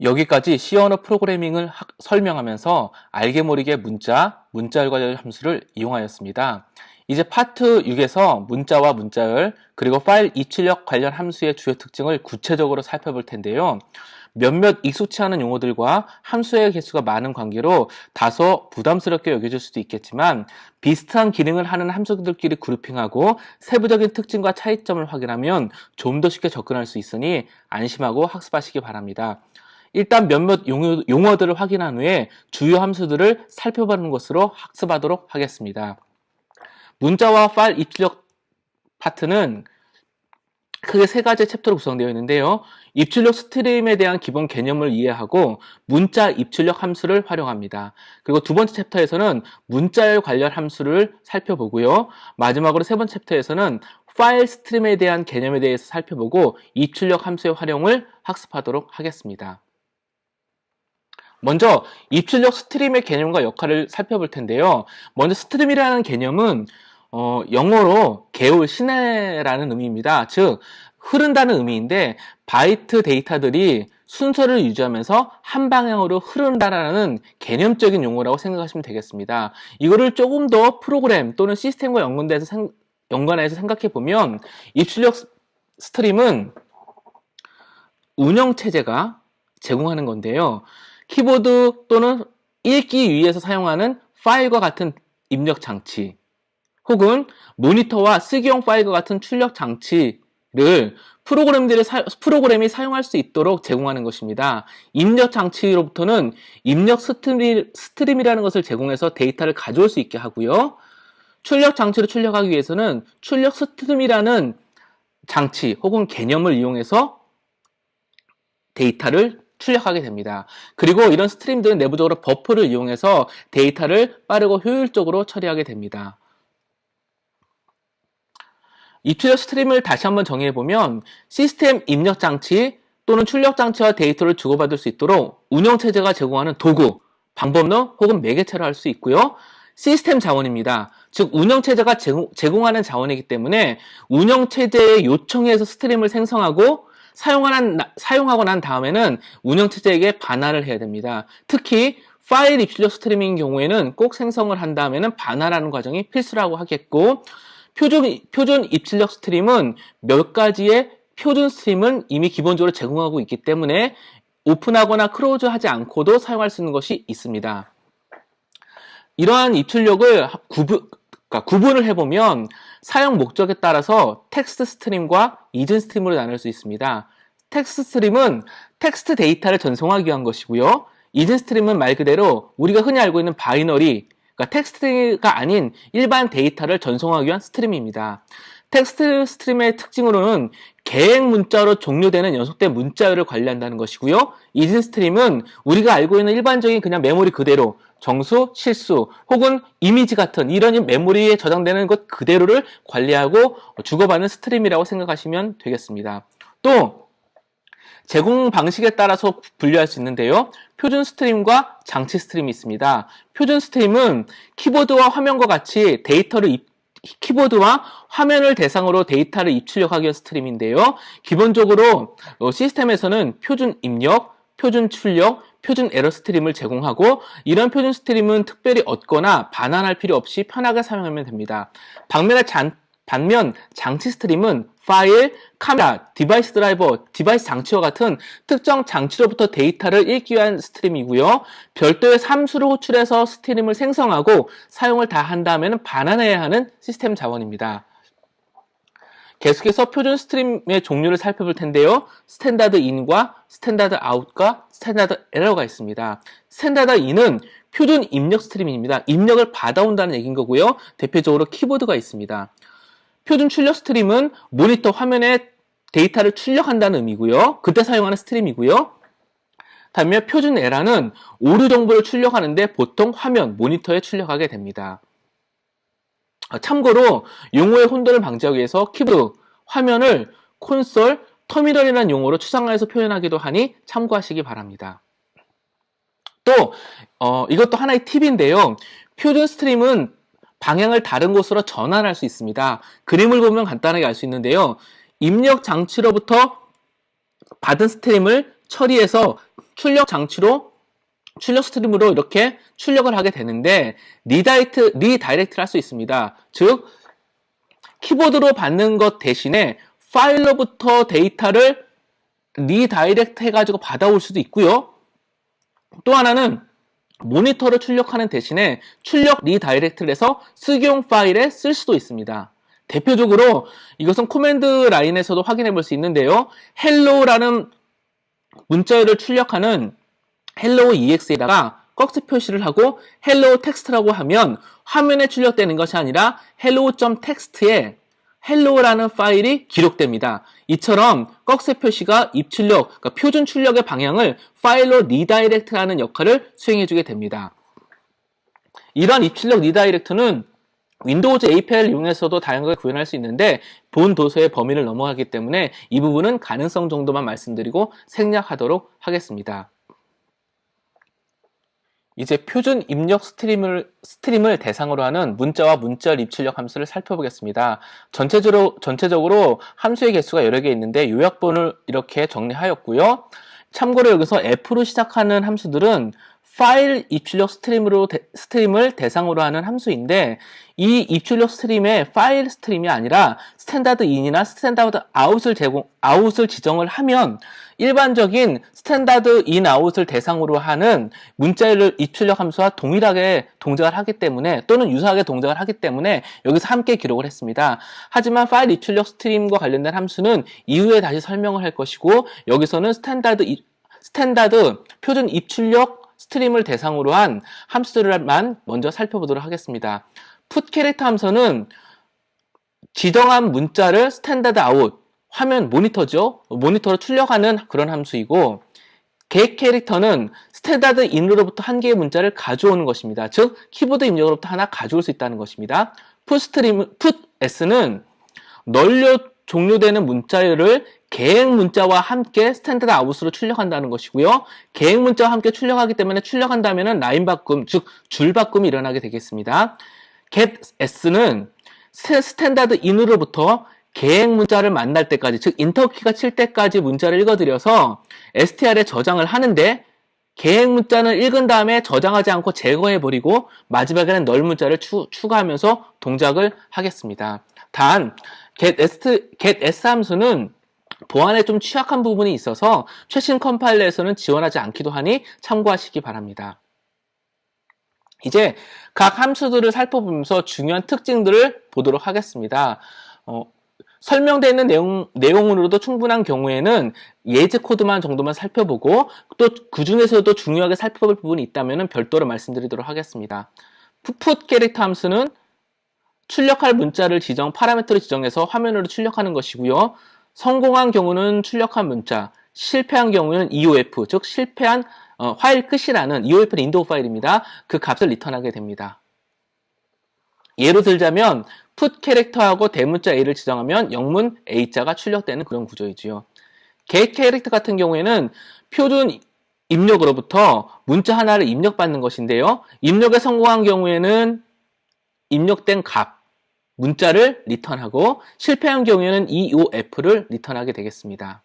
여기까지 C 언어 프로그래밍을 설명하면서 알게 모르게 문자열 관련 함수를 이용하였습니다. 이제 파트 6에서 문자와 문자열, 그리고 파일 입출력 관련 함수의 주요 특징을 구체적으로 살펴볼 텐데요. 몇몇 익숙치 않은 용어들과 함수의 개수가 많은 관계로 다소 부담스럽게 여겨질 수도 있겠지만 비슷한 기능을 하는 함수들끼리 그룹핑하고 세부적인 특징과 차이점을 확인하면 좀 더 쉽게 접근할 수 있으니 안심하고 학습하시기 바랍니다. 일단 몇몇 용어들을 확인한 후에 주요 함수들을 살펴보는 것으로 학습하도록 하겠습니다. 문자와 파일 입출력 파트는 크게 세 가지 챕터로 구성되어 있는데요. 입출력 스트림에 대한 기본 개념을 이해하고 문자 입출력 함수를 활용합니다. 그리고 두 번째 챕터에서는 문자열 관련 함수를 살펴보고요. 마지막으로 세 번째 챕터에서는 파일 스트림에 대한 개념에 대해서 살펴보고 입출력 함수의 활용을 학습하도록 하겠습니다. 먼저 입출력 스트림의 개념과 역할을 살펴볼 텐데요. 먼저 스트림이라는 개념은 영어로 개울, 시내라는 의미입니다. 즉 흐른다는 의미인데 바이트 데이터들이 순서를 유지하면서 한 방향으로 흐른다라는 개념적인 용어라고 생각하시면 되겠습니다. 이거를 조금 더 프로그램 또는 시스템과 연관해서 생각해 보면 입출력 스트림은 운영체제가 제공하는 건데요. 키보드 또는 읽기 위해서 사용하는 파일과 같은 입력 장치 혹은 모니터와 쓰기용 파일과 같은 출력 장치를 프로그램이 사용할 수 있도록 제공하는 것입니다. 입력 장치로부터는 입력 스트림이라는 것을 제공해서 데이터를 가져올 수 있게 하고요. 출력 장치를 출력하기 위해서는 출력 스트림이라는 장치 혹은 개념을 이용해서 데이터를 출력하게 됩니다. 그리고 이런 스트림들은 내부적으로 버프를 이용해서 데이터를 빠르고 효율적으로 처리하게 됩니다. 입출력 스트림을 다시 한번 정의해보면 시스템 입력 장치 또는 출력 장치와 데이터를 주고받을 수 있도록 운영체제가 제공하는 도구, 방법론 혹은 매개체로 할 수 있고요. 시스템 자원입니다. 즉 운영체제가 제공하는 자원이기 때문에 운영체제의 요청에 의해서 스트림을 생성하고 사용하고 난 다음에는 운영체제에게 반환을 해야 됩니다. 특히 파일 입출력 스트리밍인 경우에는 꼭 생성을 한 다음에는 반환하는 과정이 필수라고 하겠고 표준 입출력 스트림은 몇 가지의 표준 스트림은 이미 기본적으로 제공하고 있기 때문에 오픈하거나 클로즈 하지 않고도 사용할 수 있는 것이 있습니다. 이러한 입출력을 구분을 해보면 사용 목적에 따라서 텍스트 스트림과 이전 스트림으로 나눌 수 있습니다. 텍스트 스트림은 텍스트 데이터를 전송하기 위한 것이고요. 이전 스트림은 말 그대로 우리가 흔히 알고 있는 바이너리, 그러니까 텍스트가 아닌 일반 데이터를 전송하기 위한 스트림입니다. 텍스트 스트림의 특징으로는 계획 문자로 종료되는 연속된 문자열을 관리한다는 것이고요. 이전 스트림은 우리가 알고 있는 일반적인 그냥 메모리 그대로 정수, 실수 혹은 이미지 같은 이런 메모리에 저장되는 것 그대로를 관리하고 주고받는 스트림이라고 생각하시면 되겠습니다. 또 제공 방식에 따라서 분류할 수 있는데요. 표준 스트림과 장치 스트림이 있습니다. 표준 스트림은 키보드와 화면과 같이 키보드와 화면을 대상으로 데이터를 입출력하기 위한 스트림인데요. 기본적으로 시스템에서는 표준 입력, 표준 출력, 표준 에러 스트림을 제공하고 이런 표준 스트림은 특별히 얻거나 반환할 필요 없이 편하게 사용하면 됩니다. 반면 장치 스트림은 파일, 카메라, 디바이스 드라이버, 디바이스 장치와 같은 특정 장치로부터 데이터를 읽기 위한 스트림이고요. 별도의 함수를 호출해서 스트림을 생성하고 사용을 다 한 다음에는 반환해야 하는 시스템 자원입니다. 계속해서 표준 스트림의 종류를 살펴볼 텐데요. 스탠다드 인과 스탠다드 아웃과 스탠다드 에러가 있습니다. 스탠다드 인은 표준 입력 스트림입니다. 입력을 받아온다는 얘기인 거고요. 대표적으로 키보드가 있습니다. 표준 출력 스트림은 모니터 화면에 데이터를 출력한다는 의미고요. 그때 사용하는 스트림이고요. 반면 표준 에러는 오류 정보를 출력하는데 보통 화면, 모니터에 출력하게 됩니다. 참고로 용어의 혼돈을 방지하기 위해서 키보드, 화면을 콘솔, 터미널이라는 용어로 추상화해서 표현하기도 하니 참고하시기 바랍니다. 또 이것도 하나의 팁인데요. 표준 스트림은 방향을 다른 곳으로 전환할 수 있습니다. 그림을 보면 간단하게 알 수 있는데요. 입력 장치로부터 받은 스트림을 처리해서 출력 장치로 출력 스트림으로 이렇게 출력을 하게 되는데 리다이렉트를 할 수 있습니다. 즉 키보드로 받는 것 대신에 파일로부터 데이터를 리다이렉트 해가지고 받아올 수도 있고요. 또 하나는 모니터로 출력하는 대신에 출력 리다이렉트를 해서 쓰기용 파일에 쓸 수도 있습니다. 대표적으로 이것은 코맨드 라인에서도 확인해 볼 수 있는데요. hello라는 문자열을 출력하는 hello ex에다가 꺽쇠 표시를 하고 hello 텍스트라고 하면 화면에 출력되는 것이 아니라 hello.txt에 hello라는 파일이 기록됩니다. 이처럼 꺽쇠 표시가 입출력, 그러니까 표준 출력의 방향을 파일로 리다이렉트하는 역할을 수행해주게 됩니다. 이러한 입출력 리다이렉트는 윈도우즈 API를 이용해서도 다양하게 구현할 수 있는데 본 도서의 범위를 넘어가기 때문에 이 부분은 가능성 정도만 말씀드리고 생략하도록 하겠습니다. 이제 표준 입력 스트림을 대상으로 하는 문자와 문자열 입출력 함수를 살펴보겠습니다. 전체적으로 함수의 개수가 여러 개 있는데 요약본을 이렇게 정리하였고요. 참고로 여기서 F로 시작하는 함수들은 파일 입출력 스트림을 대상으로 하는 함수인데 이 입출력 스트림의 파일 스트림이 아니라 스탠다드 인이나 스탠다드 아웃을 지정을 하면 일반적인 스탠다드 인 아웃을 대상으로 하는 문자열 입출력 함수와 동일하게 동작을 하기 때문에 또는 유사하게 동작을 하기 때문에 여기서 함께 기록을 했습니다. 하지만 파일 입출력 스트림과 관련된 함수는 이후에 다시 설명을 할 것이고 여기서는 스탠다드 표준 입출력 스트림을 대상으로 한 함수들만 먼저 살펴보도록 하겠습니다. put 캐릭터 함수는 지정한 문자를 스탠다드 아웃, 화면 모니터죠. 모니터로 출력하는 그런 함수이고 get 캐릭터는 스탠다드 인으로부터 한 개의 문자를 가져오는 것입니다. 즉 키보드 입력으로부터 하나 가져올 수 있다는 것입니다. put s는 널로 종료되는 문자열을 계획 문자와 함께 스탠다드 아웃으로 출력한다는 것이고요. 계획 문자와 함께 출력하기 때문에 출력한다면 라인 바꿈, 즉 줄 바꿈이 일어나게 되겠습니다. get s는 스탠다드 인으로부터 계획 문자를 만날 때까지, 즉 인터키가 칠 때까지 문자를 읽어드려서 str에 저장을 하는데 계획 문자는 읽은 다음에 저장하지 않고 제거해버리고 마지막에는 널 문자를 추가하면서 동작을 하겠습니다. 단 get s 함수는 보안에 좀 취약한 부분이 있어서 최신 컴파일러에서는 지원하지 않기도 하니 참고하시기 바랍니다. 이제 각 함수들을 살펴보면서 중요한 특징들을 보도록 하겠습니다. 설명되어 있는 내용으로도 충분한 경우에는 예제 코드만 정도만 살펴보고 또 그 중에서도 중요하게 살펴볼 부분이 있다면 별도로 말씀드리도록 하겠습니다. put 캐릭터 함수는 출력할 문자를 파라미터를 지정해서 화면으로 출력하는 것이고요. 성공한 경우는 출력한 문자, 실패한 경우는 EOF, 즉 실패한 파일 끝이라는 EOF는 인도 파일입니다. 그 값을 리턴하게 됩니다. 예로 들자면 put 캐릭터하고 대문자 A를 지정하면 영문 A자가 출력되는 그런 구조이지요. get 캐릭터 같은 경우에는 표준 입력으로부터 문자 하나를 입력받는 것인데요. 입력에 성공한 경우에는 입력된 값, 문자를 리턴하고 실패한 경우에는 EOF를 리턴하게 되겠습니다.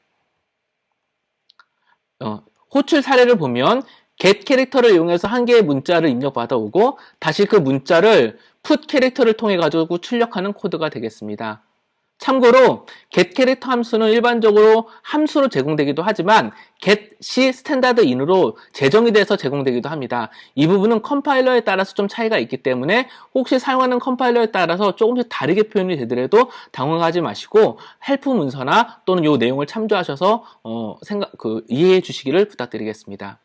호출 사례를 보면 get 캐릭터를 이용해서 한 개의 문자를 입력받아 오고 다시 그 문자를 put 캐릭터를 통해 가지고 출력하는 코드가 되겠습니다. 참고로 get 캐릭터 함수는 일반적으로 함수로 제공되기도 하지만 get이 스탠다드 인으로 제정이 돼서 제공되기도 합니다. 이 부분은 컴파일러에 따라서 좀 차이가 있기 때문에 혹시 사용하는 컴파일러에 따라서 조금씩 다르게 표현이 되더라도 당황하지 마시고 헬프 문서나 또는 이 내용을 참조하셔서 이해해 주시기를 부탁드리겠습니다.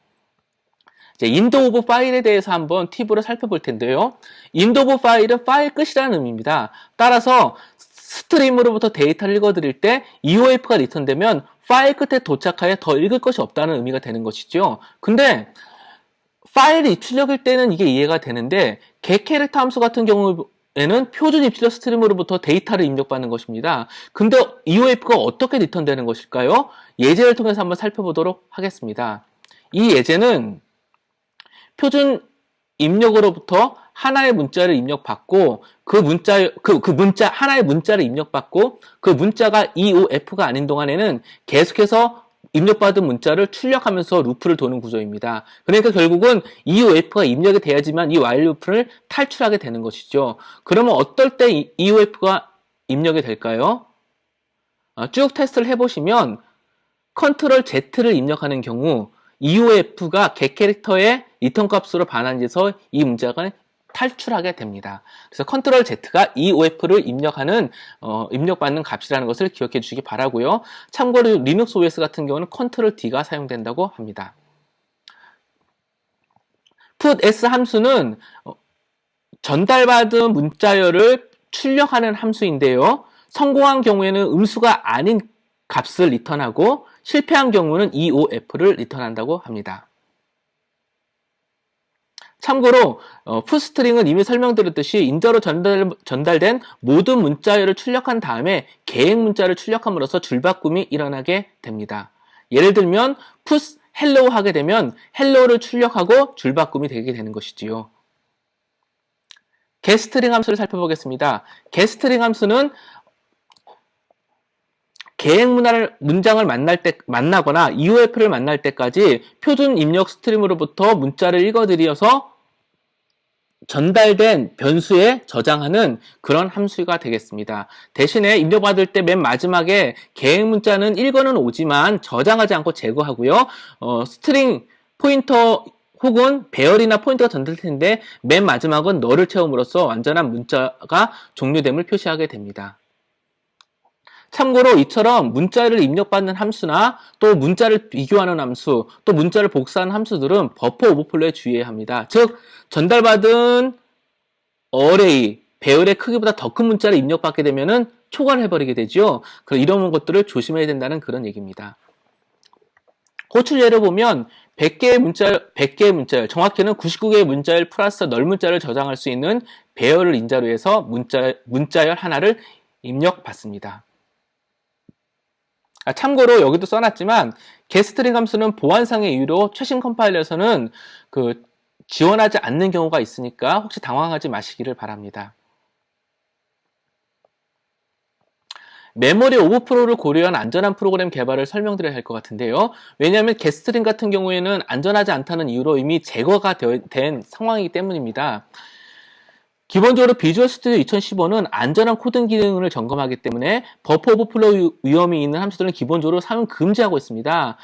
이제 인도 오브 파일에 대해서 한번 팁으로 살펴볼 텐데요. 인도 오브 파일은 파일 끝이라는 의미입니다. 따라서 스트림으로부터 데이터를 읽어드릴 때 EOF가 리턴되면 파일 끝에 도착하여 더 읽을 것이 없다는 의미가 되는 것이죠. 근데 파일 입출력일 때는 이게 이해가 되는데 get 캐릭터 함수 같은 경우에는 표준 입출력 스트림으로부터 데이터를 입력받는 것입니다. 근데 EOF가 어떻게 리턴되는 것일까요? 예제를 통해서 한번 살펴보도록 하겠습니다. 이 예제는 표준 입력으로부터 하나의 문자를 입력받고 하나의 문자를 입력받고 그 문자가 EOF가 아닌 동안에는 계속해서 입력받은 문자를 출력하면서 루프를 도는 구조입니다. 그러니까 결국은 EOF가 입력이 돼야지만 이 while 루프를 탈출하게 되는 것이죠. 그러면 어떨 때 EOF가 입력이 될까요? 쭉 테스트를 해보시면 컨트롤 Z를 입력하는 경우 EOF가 get 캐릭터의 리턴 값으로 반환해서 이 문자가 탈출하게 됩니다. 그래서 컨트롤 Z가 EOF를 입력받는 값이라는 것을 기억해 주시기 바라고요. 참고로 리눅스 OS 같은 경우는 컨트롤 D가 사용된다고 합니다. putS 함수는 전달받은 문자열을 출력하는 함수인데요. 성공한 경우에는 음수가 아닌 값을 리턴하고 실패한 경우는 EOF를 리턴한다고 합니다. 참고로 풋스트링은 이미 설명드렸듯이 인자로 전달된 모든 문자열을 출력한 다음에 계획 문자를 출력함으로써 줄바꿈이 일어나게 됩니다. 예를 들면 put hello 하게 되면 hello를 출력하고 줄바꿈이 되게 되는 것이지요. getString 함수를 살펴보겠습니다. getString 함수는 계획 문장을 만나거나 EOF를 만날 때까지 표준 입력 스트림으로부터 문자를 읽어들여서 전달된 변수에 저장하는 그런 함수가 되겠습니다. 대신에 입력받을 때 맨 마지막에 계획 문자는 읽어는 오지만 저장하지 않고 제거하고요. 스트링 포인터 혹은 배열이나 포인터가 전달될 텐데 맨 마지막은 너를 채움으로써 완전한 문자가 종료됨을 표시하게 됩니다. 참고로 이처럼 문자를 입력받는 함수나 또 문자를 비교하는 함수, 또 문자를 복사하는 함수들은 버퍼 오버플로에 주의해야 합니다. 즉, 전달받은 어레이, 배열의 크기보다 더 큰 문자를 입력받게 되면은 초과를 해버리게 되죠. 이런 것들을 조심해야 된다는 그런 얘기입니다. 호출 예를 보면 100개의 문자열, 정확히는 99개의 문자열 플러스 널 문자를 저장할 수 있는 배열을 인자로 해서 문자열 하나를 입력받습니다. 참고로 여기도 써놨지만 getString 함수는 보안상의 이유로 최신 컴파일러에서는 지원하지 않는 경우가 있으니까 혹시 당황하지 마시기를 바랍니다. 메모리 오버프로를 고려한 안전한 프로그램 개발을 설명드려야 할 것 같은데요. 왜냐하면 getString 같은 경우에는 안전하지 않다는 이유로 이미 제거가 된 상황이기 때문입니다. 기본적으로 비주얼 스튜디오 2015는 안전한 코딩 기능을 점검하기 때문에 버퍼 오버플로우 위험이 있는 함수들은 기본적으로 사용 금지하고 있습니다.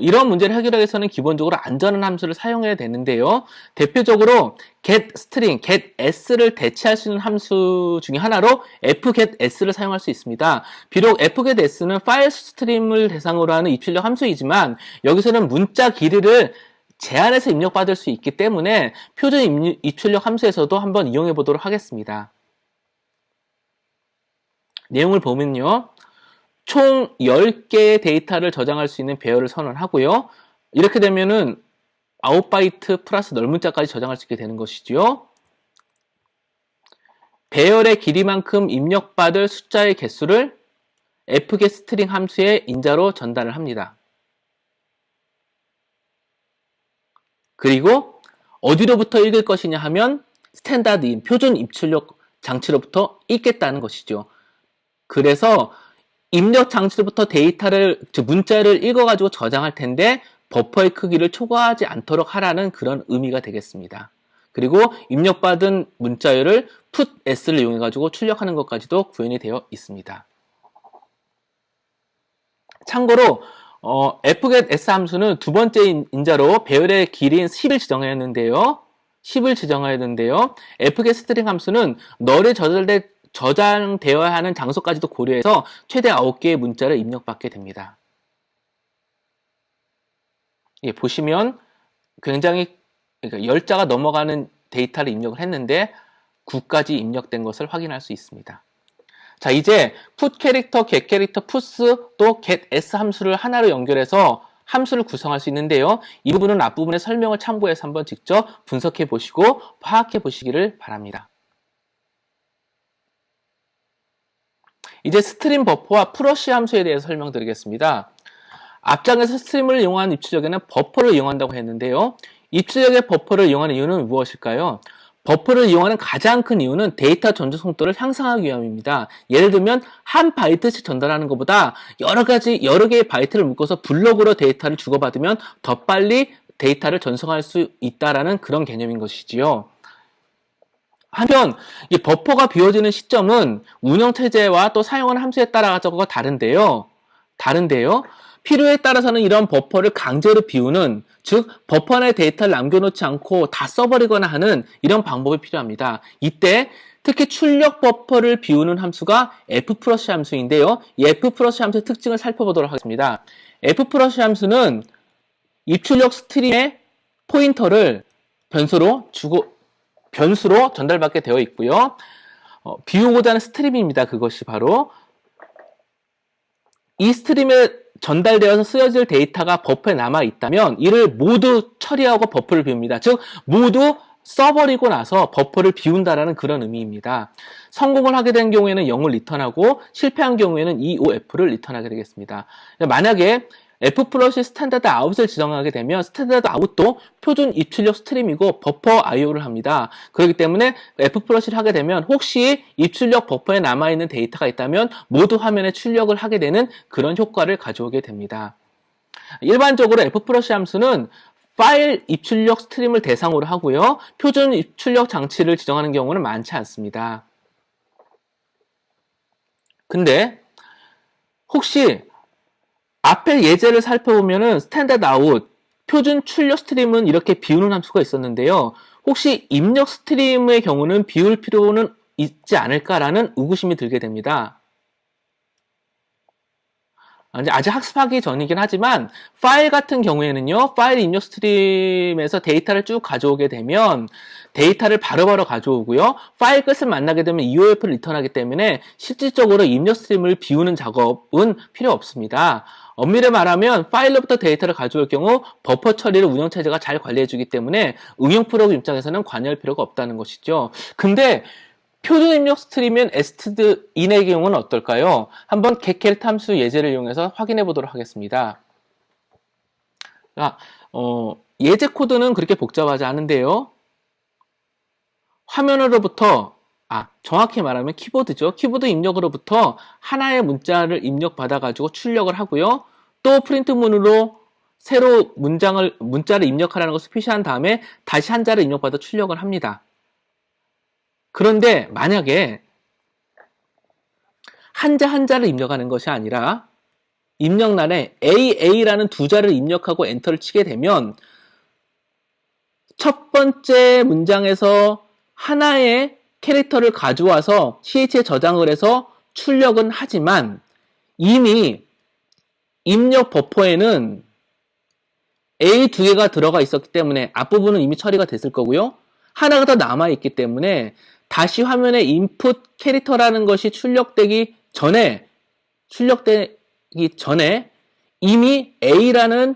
이런 문제를 해결하기 위해서는 기본적으로 안전한 함수를 사용해야 되는데요. 대표적으로 getString, getS를 대체할 수 있는 함수 중에 하나로 fgetS를 사용할 수 있습니다. 비록 fgetS는 파일 스트림을 대상으로 하는 입출력 함수이지만 여기서는 문자 길이를 제한해서 입력받을 수 있기 때문에 표준 입출력 함수에서도 한번 이용해 보도록 하겠습니다. 내용을 보면요. 총 10개의 데이터를 저장할 수 있는 배열을 선언하고요. 이렇게 되면은 9바이트 플러스 널 문자까지 저장할 수 있게 되는 것이죠. 배열의 길이만큼 입력받을 숫자의 개수를 fgetString 함수의 인자로 전달을 합니다. 그리고 어디로부터 읽을 것이냐 하면 스탠다드인 표준 입출력 장치로부터 읽겠다는 것이죠. 그래서 입력 장치로부터 즉 문자를 읽어가지고 저장할 텐데 버퍼의 크기를 초과하지 않도록 하라는 그런 의미가 되겠습니다. 그리고 입력받은 문자열을 putS를 이용해가지고 출력하는 것까지도 구현이 되어 있습니다. 참고로 fgetS 함수는 두 번째 인자로 배열의 길이인 10을 지정하였는데요. fgetString 함수는 널에 저장되어야 하는 장소까지도 고려해서 최대 9개의 문자를 입력받게 됩니다. 예, 보시면 굉장히 10자가 넘어가는 데이터를 입력을 했는데 9까지 입력된 것을 확인할 수 있습니다. 자, 이제 put 캐릭터, get 캐릭터, puts 또 getS 함수를 하나로 연결해서 함수를 구성할 수 있는데요. 이 부분은 앞부분의 설명을 참고해서 한번 직접 분석해 보시고 파악해 보시기를 바랍니다. 이제 스트림 버퍼와 프러쉬 함수에 대해서 설명드리겠습니다. 앞장에서 스트림을 이용한 입출력에는 버퍼를 이용한다고 했는데요. 입출력의 버퍼를 이용하는 이유는 무엇일까요? 버퍼를 이용하는 가장 큰 이유는 데이터 전송 속도를 향상하기 위함입니다. 예를 들면 한 바이트씩 전달하는 것보다 여러 개의 바이트를 묶어서 블록으로 데이터를 주고받으면 더 빨리 데이터를 전송할 수 있다라는 그런 개념인 것이지요. 한편 이 버퍼가 비워지는 시점은 운영체제와 또 사용하는 함수에 따라서 다른데요. 필요에 따라서는 이런 버퍼를 강제로 비우는, 즉 버퍼 내 데이터를 남겨놓지 않고 다 써버리거나 하는 이런 방법이 필요합니다. 이때 특히 출력 버퍼를 비우는 함수가 flush 함수인데요. 이 flush 함수의 특징을 살펴보도록 하겠습니다. flush 함수는 입출력 스트림의 포인터를 변수로 전달받게 되어 있고요. 비우고자 하는 스트림입니다. 그것이 바로 이 스트림에 전달되어서 쓰여질 데이터가 버퍼에 남아 있다면 이를 모두 처리하고 버퍼를 비웁니다. 즉 모두 써버리고 나서 버퍼를 비운다라는 그런 의미입니다. 성공을 하게 된 경우에는 0을 리턴하고 실패한 경우에는 EOF를 리턴하게 되겠습니다. 만약에 flush 스탠다드 아웃을 지정하게 되면 스탠다드 아웃도 표준 입출력 스트림이고 버퍼 IO를 합니다. 그렇기 때문에 flush를 하게 되면 혹시 입출력 버퍼에 남아있는 데이터가 있다면 모두 화면에 출력을 하게 되는 그런 효과를 가져오게 됩니다. 일반적으로 flush 함수는 파일 입출력 스트림을 대상으로 하고요. 표준 입출력 장치를 지정하는 경우는 많지 않습니다. 근데 혹시 앞에 예제를 살펴보면은 스탠다드 아웃, 표준 출력 스트림은 이렇게 비우는 함수가 있었는데요. 혹시 입력 스트림의 경우는 비울 필요는 있지 않을까라는 의구심이 들게 됩니다. 아직 학습하기 전이긴 하지만 파일 같은 경우에는요. 파일 입력 스트림에서 데이터를 쭉 가져오게 되면 데이터를 바로바로 가져오고요. 파일 끝을 만나게 되면 EOF를 리턴하기 때문에 실질적으로 입력 스트림을 비우는 작업은 필요 없습니다. 엄밀히 말하면 파일로부터 데이터를 가져올 경우 버퍼 처리를 운영체제가 잘 관리해주기 때문에 응용 프로그램 입장에서는 관여할 필요가 없다는 것이죠. 근데 표준 입력 스트림인 stdin의 경우는 어떨까요? 한번 getCharacter 함수 예제를 이용해서 확인해 보도록 하겠습니다. 예제 코드는 그렇게 복잡하지 않은데요. 화면으로부터 정확히 말하면 키보드죠. 키보드 입력으로부터 하나의 문자를 입력받아 가지고 출력을 하고요. 또 프린트문으로 새로 문자를 입력하라는 것을 표시한 다음에 다시 한자를 입력받아 출력을 합니다. 그런데 만약에 한자를 입력하는 것이 아니라 입력란에 AA라는 두 자를 입력하고 엔터를 치게 되면 첫 번째 문장에서 하나의 캐릭터를 가져와서 CH에 저장을 해서 출력은 하지만 이미 입력 버퍼에는 A 두 개가 들어가 있었기 때문에 앞부분은 이미 처리가 됐을 거고요. 하나가 더 남아있기 때문에 다시 화면에 인풋 캐릭터라는 것이 출력되기 전에 이미 A라는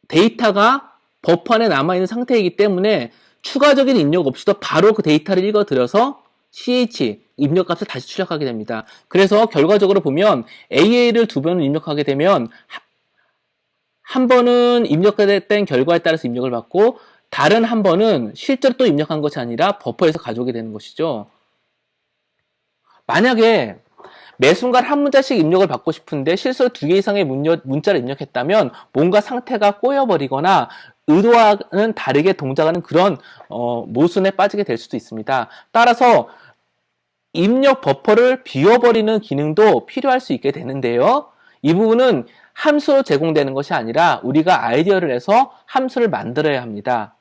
데이터가 버퍼 안에 남아있는 상태이기 때문에 추가적인 입력 없이도 바로 그 데이터를 읽어들여서 CH 입력값을 다시 출력하게 됩니다. 그래서 결과적으로 보면 AA를 두 번을 입력하게 되면 한 번은 입력된 결과에 따라서 입력을 받고 다른 한 번은 실제로 또 입력한 것이 아니라 버퍼에서 가져오게 되는 것이죠. 만약에 매 순간 한 문자씩 입력을 받고 싶은데 실수로 두 개 이상의 문자를 입력했다면 뭔가 상태가 꼬여버리거나 의도와는 다르게 동작하는 그런 모순에 빠지게 될 수도 있습니다. 따라서 입력 버퍼를 비워버리는 기능도 필요할 수 있게 되는데요. 이 부분은 함수로 제공되는 것이 아니라 우리가 아이디어를 내서 함수를 만들어야 합니다.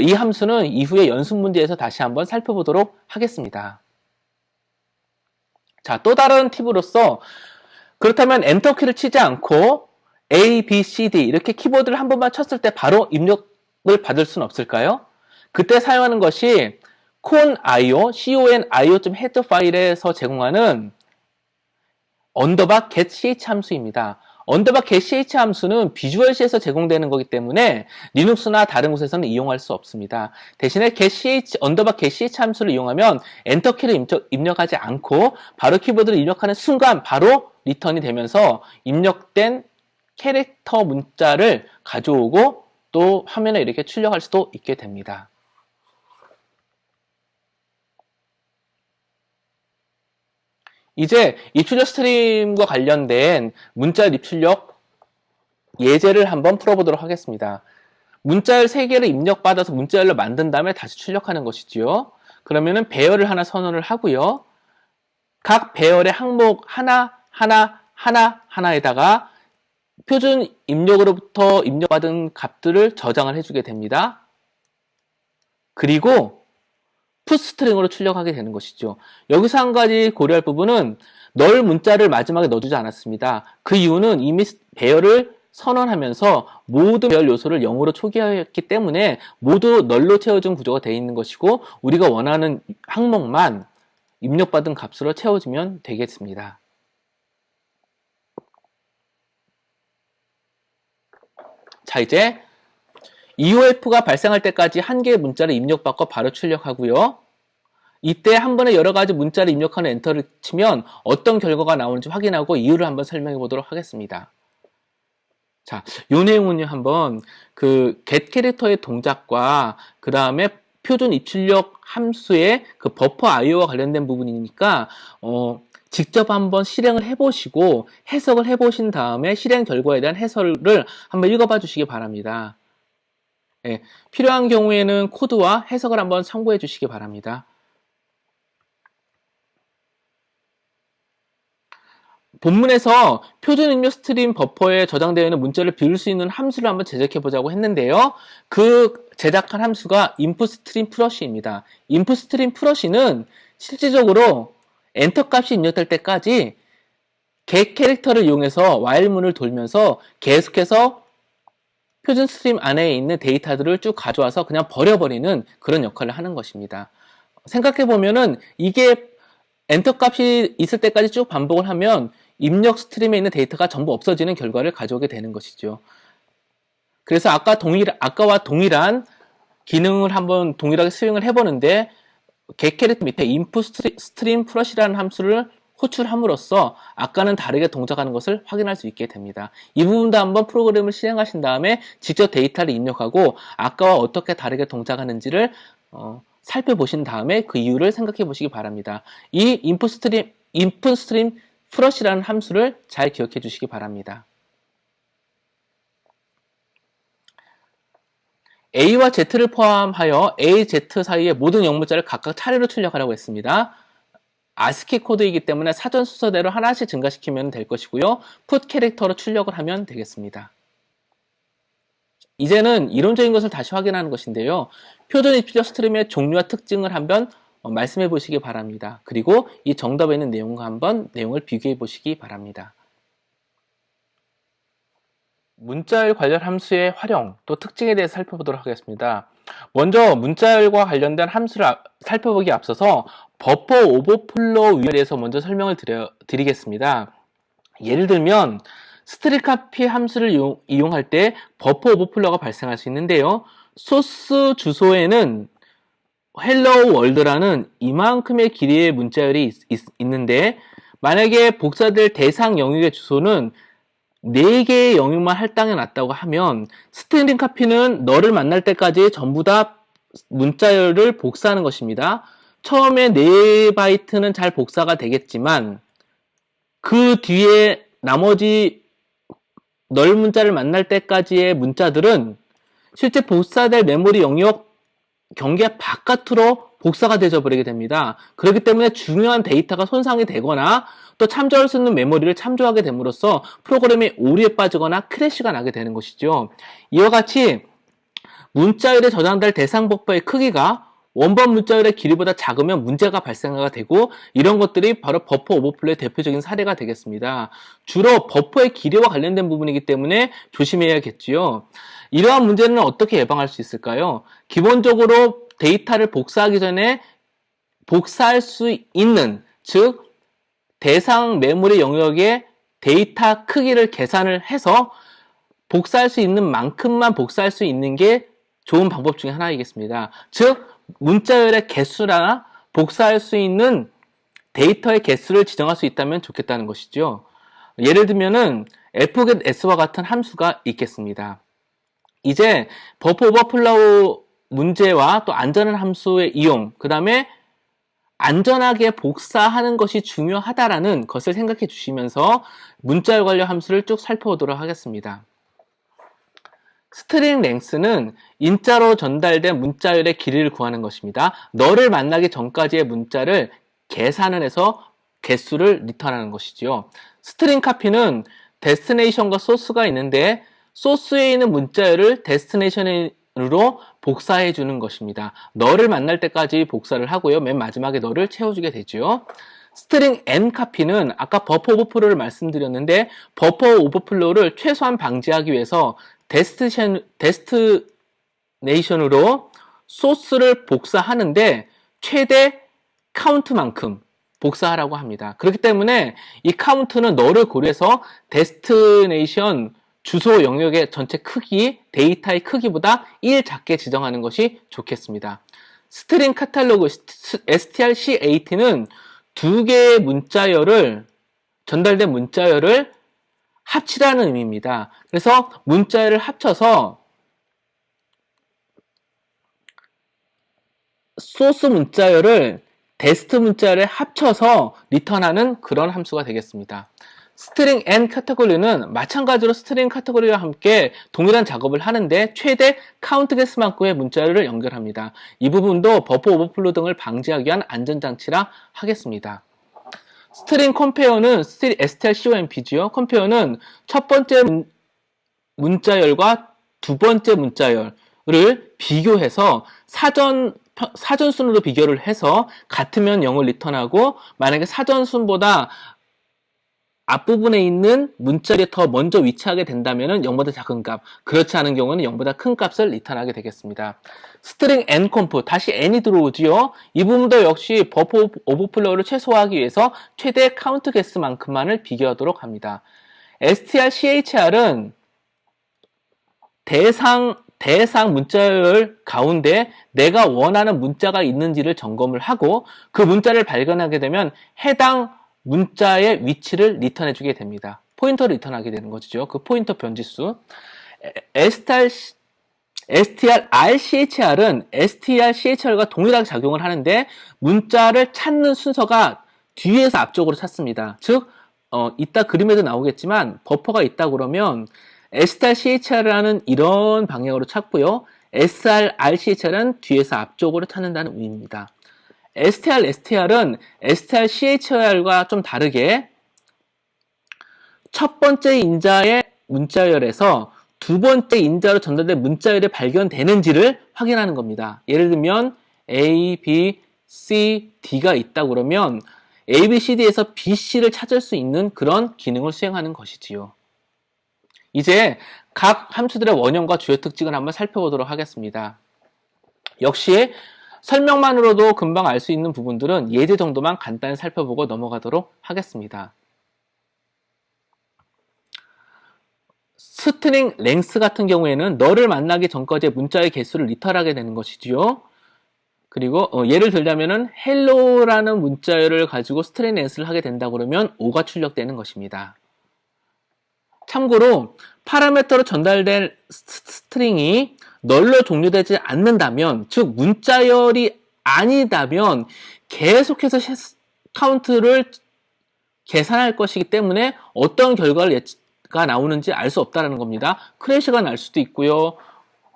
이 함수는 이후에 연습 문제에서 다시 한번 살펴보도록 하겠습니다. 자, 또 다른 팁으로서 그렇다면 엔터키를 치지 않고 A, B, C, D 이렇게 키보드를 한 번만 쳤을 때 바로 입력을 받을 수는 없을까요? 그때 사용하는 것이 conio, header 파일에서 제공하는 get.ch 함수입니다. get.ch 함수는 비주얼 C에서 제공되는 거기 때문에 리눅스나 다른 곳에서는 이용할 수 없습니다. 대신에 get.ch 함수를 이용하면 엔터키를 입력하지 않고 바로 키보드를 입력하는 순간 바로 리턴이 되면서 입력된 캐릭터 문자를 가져오고 또 화면에 이렇게 출력할 수도 있게 됩니다. 이제 입출력 스트림과 관련된 문자열 입출력 예제를 한번 풀어보도록 하겠습니다. 문자열 3개를 입력받아서 문자열로 만든 다음에 다시 출력하는 것이지요. 그러면은 배열을 하나 선언을 하고요. 각 배열의 항목 하나에다가 표준 입력으로부터 입력받은 값들을 저장을 해주게 됩니다. 그리고 풋스트링으로 출력하게 되는 것이죠. 여기서 한 가지 고려할 부분은 널 문자를 마지막에 넣어주지 않았습니다. 그 이유는 이미 배열을 선언하면서 모든 배열 요소를 0으로 초기화했기 때문에 모두 널로 채워준 구조가 되어 있는 것이고 우리가 원하는 항목만 입력받은 값으로 채워주면 되겠습니다. 자, 이제 EOF가 발생할 때까지 한 개의 문자를 입력받고 바로 출력하고요. 이때 한 번에 여러 가지 문자를 입력하는 엔터를 치면 어떤 결과가 나오는지 확인하고 이유를 한번 설명해 보도록 하겠습니다. 자, 요 내용은요, 한번 그 get 캐릭터의 동작과 그 다음에 표준 입출력 함수의 그 버퍼 IO와 관련된 부분이니까 직접 한번 실행을 해보시고 해석을 해보신 다음에 실행 결과에 대한 해설을 한번 읽어봐 주시기 바랍니다. 예, 필요한 경우에는 코드와 해석을 한번 참고해 주시기 바랍니다. 본문에서 표준 입력 스트림 버퍼에 저장되어 있는 문자를 비울 수 있는 함수를 한번 제작해 보자고 했는데요. 그 제작한 함수가 inputStreamFlush입니다. inputStreamFlush는 실질적으로 엔터 값이 입력될 때까지 get 캐릭터를 이용해서 while문을 돌면서 계속해서 표준 스트림 안에 있는 데이터들을 쭉 가져와서 그냥 버려버리는 그런 역할을 하는 것입니다. 생각해보면은 이게 엔터 값이 있을 때까지 쭉 반복을 하면 입력 스트림에 있는 데이터가 전부 없어지는 결과를 가져오게 되는 것이죠. 그래서 아까와 동일한 기능을 한번 동일하게 수행을 해보는데 get 캐릭터 밑에 inputStreamFlush라는 함수를 호출함으로써 아까는 다르게 동작하는 것을 확인할 수 있게 됩니다. 이 부분도 한번 프로그램을 실행하신 다음에 직접 데이터를 입력하고 아까와 어떻게 다르게 동작하는지를 살펴보신 다음에 그 이유를 생각해 보시기 바랍니다. 이 inputStreamFlush라는 함수를 잘 기억해 주시기 바랍니다. A와 Z를 포함하여 A, Z 사이의 모든 영문자를 각각 차례로 출력하라고 했습니다. ASCII 코드이기 때문에 사전 순서대로 하나씩 증가시키면 될 것이고요. put 캐릭터로 출력을 하면 되겠습니다. 이제는 이론적인 것을 다시 확인하는 것인데요. 표준 입출력 스트림의 종류와 특징을 한번 말씀해 보시기 바랍니다. 그리고 이 정답에 있는 내용과 한번 내용을 비교해 보시기 바랍니다. 문자열 관련 함수의 활용 또 특징에 대해서 살펴보도록 하겠습니다. 먼저 문자열과 관련된 함수를 살펴보기에 앞서서 버퍼 오버플로우 위에 대해서 먼저 설명을 드리겠습니다. 예를 들면 스트링 카피 함수를 이용할 때 버퍼 오버플로우가 발생할 수 있는데요. 소스 주소에는 hello world라는 이만큼의 길이의 문자열이 있는데 만약에 복사될 대상 영역의 주소는 4개의 영역만 할당해 놨다고 하면 스트링 카피는 너를 만날 때까지 전부 다 문자열을 복사하는 것입니다. 처음에 4바이트는 잘 복사가 되겠지만 그 뒤에 나머지 널 문자를 만날 때까지의 문자들은 실제 복사될 메모리 영역 경계 바깥으로 복사가 되어 버리게 됩니다. 그렇기 때문에 중요한 데이터가 손상이 되거나 또 참조할 수 있는 메모리를 참조하게 됨으로써 프로그램이 오류에 빠지거나 크래시가 나게 되는 것이죠. 이와 같이 문자열에 저장될 대상 버퍼의 크기가 원본 문자열의 길이보다 작으면 문제가 발생하게 되고 이런 것들이 바로 버퍼 오버플로우의 대표적인 사례가 되겠습니다. 주로 버퍼의 길이와 관련된 부분이기 때문에 조심해야겠지요. 이러한 문제는 어떻게 예방할 수 있을까요? 기본적으로 데이터를 복사하기 전에 복사할 수 있는, 즉 대상 메모리 영역의 데이터 크기를 계산을 해서 복사할 수 있는 만큼만 복사할 수 있는 게 좋은 방법 중에 하나이겠습니다. 즉 문자열의 개수나 복사할 수 있는 데이터의 개수를 지정할 수 있다면 좋겠다는 것이죠. 예를 들면은 fgetS와 같은 함수가 있겠습니다. 이제 버퍼 오버플로우 문제와 또 안전한 함수의 이용, 그 다음에 안전하게 복사하는 것이 중요하다라는 것을 생각해 주시면서 문자열 관련 함수를 쭉 살펴보도록 하겠습니다. 스트링 랭스는 인자로 전달된 문자열의 길이를 구하는 것입니다. 너를 만나기 전까지의 문자를 계산을 해서 개수를 리턴하는 것이지요. 스트링 카피는 데스티네이션과 소스가 있는데 소스에 있는 문자열을 데스티네이션으로 복사해 주는 것입니다. 너를 만날 때까지 복사를 하고요. 맨 마지막에 너를 채워주게 되죠. 스트링 n 카피는 아까 버퍼 오버플로우를 말씀드렸는데 버퍼 오버플로우를 최소한 방지하기 위해서 데스티네이션으로 소스를 복사하는데 최대 카운트만큼 복사하라고 합니다. 그렇기 때문에 이 카운트는 너를 고려해서 데스티네이션 주소 영역의 전체 크기, 데이터의 크기보다 1 작게 지정하는 것이 좋겠습니다. 스트링 카탈로그 strcat-는 두 개의 문자열을 전달된 문자열을 합치라는 의미입니다. 그래서 문자열을 합쳐서 소스 문자열을 데스트 문자열에 합쳐서 리턴하는 그런 함수가 되겠습니다. 스트링 n 카테고리는 마찬가지로 스트링 카테고리와 함께 동일한 작업을 하는데 최대 카운트 개수만큼의 문자열을 연결합니다. 이 부분도 버퍼 오버플로우 등을 방지하기 위한 안전장치라 하겠습니다. 스트링 컴페어는 strcomp지요. 컴페어는 첫 번째 문자열과 두 번째 문자열을 비교해서 사전순으로 비교를 해서 같으면 0을 리턴하고 만약에 사전순보다 앞부분에 있는 문자열이 더 먼저 위치하게 된다면 0보다 작은 값, 그렇지 않은 경우는 0보다 큰 값을 리턴하게 되겠습니다. 스트링 nconf, 다시 n이 들어오지요. 이 부분도 역시 버퍼 오버플로우를 최소화하기 위해서 최대 카운트 개수만큼만을 비교하도록 합니다. strchr은 대상 문자열 가운데 내가 원하는 문자가 있는지를 점검을 하고 그 문자를 발견하게 되면 해당 문자의 위치를 리턴해 주게 됩니다. 포인터를 리턴하게 되는 거죠. 그 포인터 변지수. strchr은 strchr과 동일하게 작용을 하는데 문자를 찾는 순서가 뒤에서 앞쪽으로 찾습니다. 즉 이따 그림에도 나오겠지만 버퍼가 있다 그러면 strchr라는 이런 방향으로 찾고요. strchr은 뒤에서 앞쪽으로 찾는다는 의미입니다. str은 strchr과 좀 다르게 첫 번째 인자의 문자열에서 두 번째 인자로 전달된 문자열이 발견되는지를 확인하는 겁니다. 예를 들면 A, B, C, D가 있다 그러면 A, B, C, D에서 B, C를 찾을 수 있는 그런 기능을 수행하는 것이지요. 이제 각 함수들의 원형과 주요 특징을 한번 살펴보도록 하겠습니다. 역시 설명만으로도 금방 알 수 있는 부분들은 예제 정도만 간단히 살펴보고 넘어가도록 하겠습니다. 스트링 랭스 같은 경우에는 너를 만나기 전까지의 문자의 개수를 리턴하게 되는 것이지요. 그리고 예를 들자면은 hello라는 문자열을 가지고 스트링 랭스를 하게 된다 그러면 5가 출력되는 것입니다. 참고로 파라미터로 전달된 스트링이 널로 종료되지 않는다면, 즉 문자열이 아니다면 계속해서 카운트를 계산할 것이기 때문에 어떤 결과가 나오는지 알 수 없다는 겁니다. 크래시가 날 수도 있고요.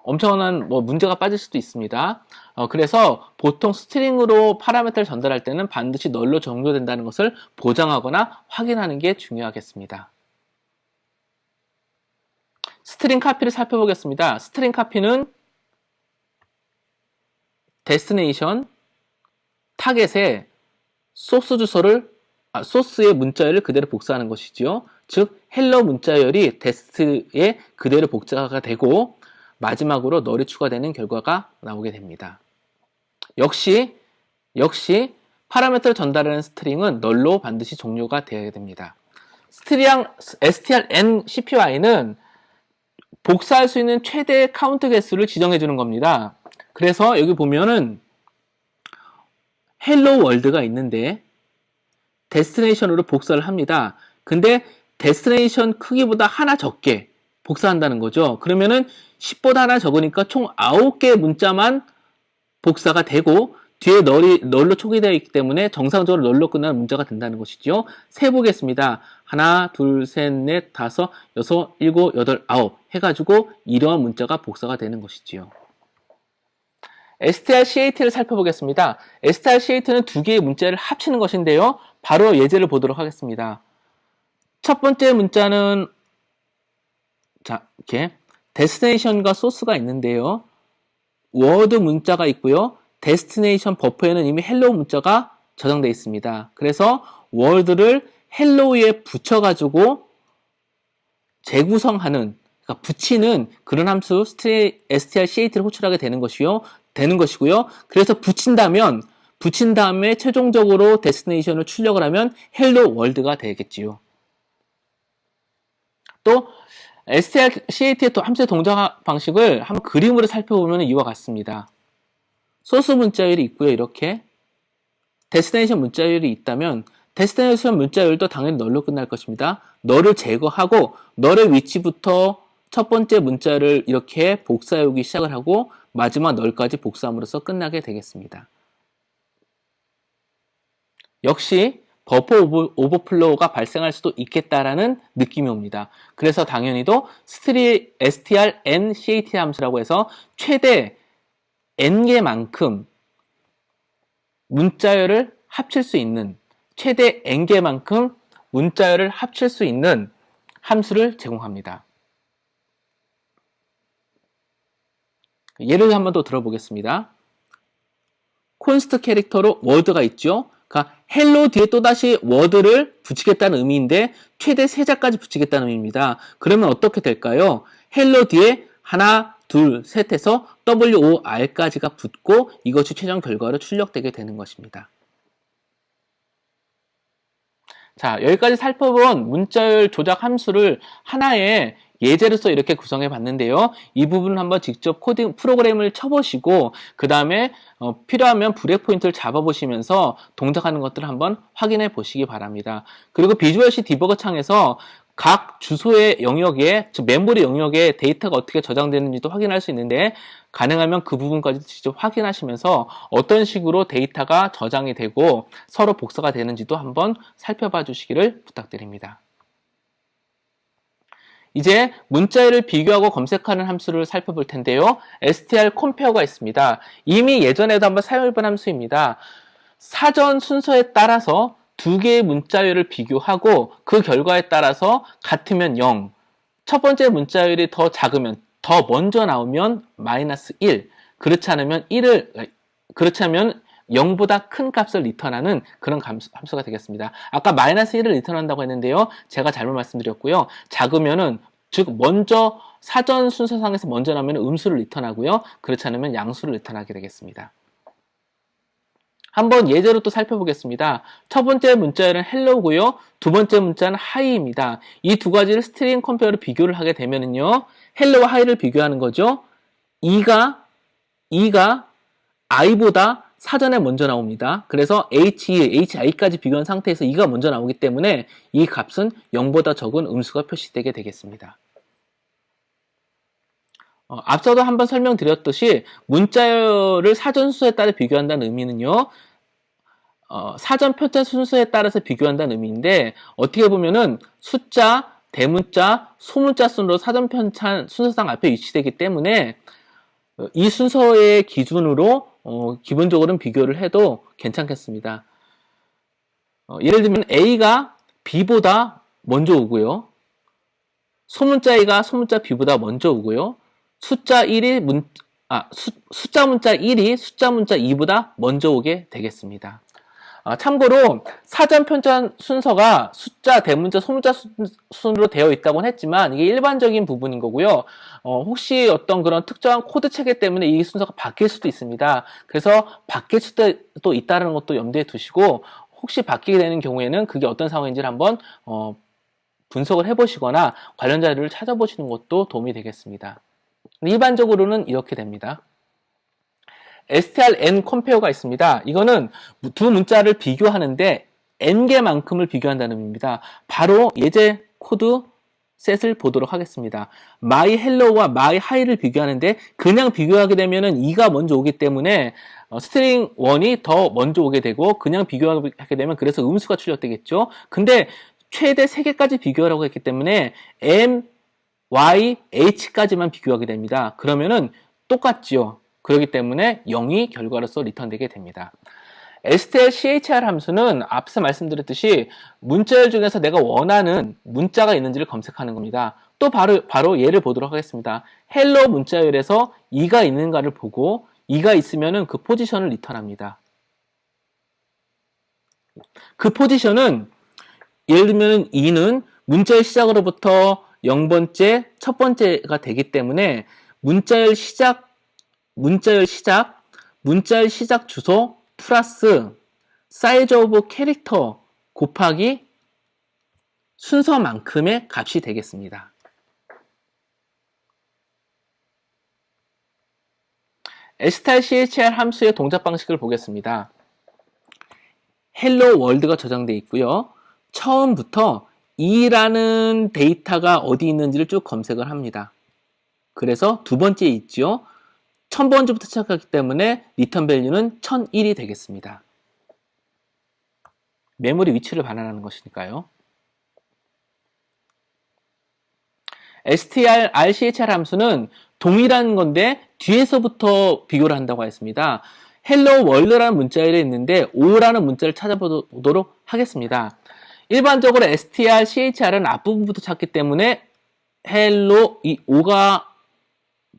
엄청난 문제가 빠질 수도 있습니다. 그래서 보통 스트링으로 파라미터를 전달할 때는 반드시 널로 종료된다는 것을 보장하거나 확인하는 게 중요하겠습니다. 스트링 카피를 살펴보겠습니다. 스트링 카피는 데스티네이션 타겟에 소스 주소를 소스의 문자열을 그대로 복사하는 것이지요. 즉 헬로 문자열이 데스트에 그대로 복사가 되고 마지막으로 널이 추가되는 결과가 나오게 됩니다. 역시 파라미터를 전달하는 스트링은 널로 반드시 종료가 되어야 됩니다. strncpy는 복사할 수 있는 최대 카운트 개수를 지정해 주는 겁니다. 그래서 여기 보면은 헬로 월드가 있는데 데스티네이션으로 복사를 합니다. 근데 데스티네이션 크기보다 하나 적게 복사한다는 거죠. 그러면은 10보다 하나 적으니까 총 9개의 문자만 복사가 되고 뒤에 널로 초기되어 있기 때문에 정상적으로 널로 끝나는 문자가 된다는 것이죠. 세보겠습니다. 하나, 둘, 셋, 넷, 다섯, 여섯, 일곱, 여덟, 아홉 해가지고 이러한 문자가 복사가 되는 것이지요. strcat를 살펴보겠습니다. strcat는 두 개의 문자를 합치는 것인데요. 바로 예제를 보도록 하겠습니다. 첫 번째 문자는 자, 이렇게 데스티네이션과 소스가 있는데요. 워드 문자가 있고요. 데스티네이션 버퍼에는 이미 헬로우 문자가 저장되어 있습니다. 그래서 워드를 헬로우에 붙여가지고 재구성하는, 그러니까 붙이는 그런 함수 strcat를 호출하게 되는 것이고요. 그래서 붙인 다음에 최종적으로 데스티네이션을 출력을 하면 헬로 월드가 되겠지요. 또 strcat의 함수의 동작 방식을 한번 그림으로 살펴보면 이와 같습니다. 소스 문자열이 있고요. 이렇게 데스티네이션 문자열이 있다면 데스티네이션 문자열도 당연히 널로 끝날 것입니다. 널을 제거하고 널의 위치부터 첫 번째 문자를 이렇게 복사해오기 시작을 하고 마지막 널까지 복사함으로써 끝나게 되겠습니다. 역시 버퍼 오버플로우가 발생할 수도 있겠다라는 느낌이 옵니다. 그래서 당연히도 strncat 함수라고 해서 최대 n개만큼 문자열을 합칠 수 있는, 최대 n개만큼 문자열을 합칠 수 있는 함수를 제공합니다. 예를 한번 더 들어보겠습니다. 콘스트 캐릭터로 워드가 있죠. 그러니까 헬로 뒤에 또다시 워드를 붙이겠다는 의미인데 최대 3자까지 붙이겠다는 의미입니다. 그러면 어떻게 될까요? 헬로 뒤에 하나, 둘, 셋 해서 WOR까지가 붙고 이것이 최종 결과로 출력되게 되는 것입니다. 자, 여기까지 살펴본 문자열 조작 함수를 하나의 예제로서 이렇게 구성해 봤는데요. 이 부분은 한번 직접 코딩 프로그램을 쳐보시고 그 다음에 필요하면 브레이크 포인트를 잡아보시면서 동작하는 것들을 한번 확인해 보시기 바랍니다. 그리고 비주얼C 디버거 창에서 각 주소의 영역에, 즉 멤버리 영역에 데이터가 어떻게 저장되는지도 확인할 수 있는데 가능하면 그 부분까지 직접 확인하시면서 어떤 식으로 데이터가 저장이 되고 서로 복사가 되는지도 한번 살펴봐 주시기를 부탁드립니다. 이제 문자열을 비교하고 검색하는 함수를 살펴볼 텐데요. strcompare가 있습니다. 이미 예전에도 한번 사용해본 함수입니다. 사전 순서에 따라서 두 개의 문자열을 비교하고 그 결과에 따라서 같으면 0, 첫 번째 문자열이 더 작으면, 더 먼저 나오면 마이너스 1, 그렇지 않으면 0보다 큰 값을 리턴하는 그런 함수가 되겠습니다. 아까 마이너스 1을 리턴한다고 했는데요. 제가 잘못 말씀드렸고요. 작으면은, 즉 먼저 사전 순서상에서 먼저 나오면 음수를 리턴하고요. 그렇지 않으면 양수를 리턴하게 되겠습니다. 한번 예제로 또 살펴보겠습니다. 첫 번째 문자열은 헬로고요. 두 번째 문자는 하이입니다. 이 두 가지를 스트링 컴페어로 비교를 하게 되면은요. 헬로와 하이를 비교하는 거죠. 2가 i보다 사전에 먼저 나옵니다. 그래서 hi까지 비교한 상태에서 2가 먼저 나오기 때문에 이 값은 0보다 적은 음수가 표시되게 되겠습니다. 앞서도 한번 설명드렸듯이 문자열을 사전 순서에 따라 비교한다는 의미는요. 사전 편찬 순서에 따라서 비교한다는 의미인데 어떻게 보면은 숫자, 대문자, 소문자 순으로 사전 편찬 순서상 앞에 위치되기 때문에 이 순서의 기준으로 기본적으로는 비교를 해도 괜찮겠습니다. 예를 들면 A가 B보다 먼저 오고요. 소문자 A가 소문자 B보다 먼저 오고요. 숫자 문자 1이 숫자 문자 2보다 먼저 오게 되겠습니다. 참고로 사전 편찬 순서가 숫자, 대문자, 소문자 순으로 되어 있다고는 했지만 이게 일반적인 부분인 거고요. 혹시 어떤 그런 특정한 코드 체계 때문에 이 순서가 바뀔 수도 있습니다. 그래서 바뀔 수도 있다는 것도 염두에 두시고 혹시 바뀌게 되는 경우에는 그게 어떤 상황인지를 한번 분석을 해보시거나 관련 자료를 찾아보시는 것도 도움이 되겠습니다. 일반적으로는 이렇게 됩니다. strncompare가 있습니다. 이거는 두 문자를 비교하는데 n개만큼을 비교한다는 의미입니다. 바로 예제 코드 셋을 보도록 하겠습니다. my hello와 my hi를 비교하는데 그냥 비교하게 되면은 2가 먼저 오기 때문에 스트링 1이 더 먼저 오게 되고 그냥 비교하게 되면 그래서 음수가 출력되겠죠. 근데 최대 3개까지 비교하라고 했기 때문에 M, Y, H까지만 비교하게 됩니다. 그러면은 똑같지요. 그렇기 때문에 0이 결과로서 리턴되게 됩니다. str-chr 함수는 앞서 말씀드렸듯이 문자열 중에서 내가 원하는 문자가 있는지를 검색하는 겁니다. 또 바로 예를 보도록 하겠습니다. 헬로 문자열에서 2가 있는가를 보고 2가 있으면은 그 포지션을 리턴합니다. 그 포지션은 예를 들면 2는 문자열 시작으로부터 0번째, 첫 번째가 되기 때문에 문자열 시작 주소 플러스 사이즈 오브 캐릭터 곱하기 순서만큼의 값이 되겠습니다. str-chr 함수의 동작 방식을 보겠습니다. 헬로 월드가 저장되어 있고요. 처음부터 2라는 데이터가 어디 있는지를 쭉 검색을 합니다. 그래서 두 번째에 있죠. 1000번째부터 시작하기 때문에 리턴 밸류는 1001이 되겠습니다. 메모리 위치를 반환하는 것이니까요. str-chr 함수는 동일한 건데 뒤에서부터 비교를 한다고 했습니다. hello world라는 문자열이 있는데 5라는 문자를 찾아보도록 하겠습니다. 일반적으로 str-chr은 앞부분부터 찾기 때문에 hello 이 5가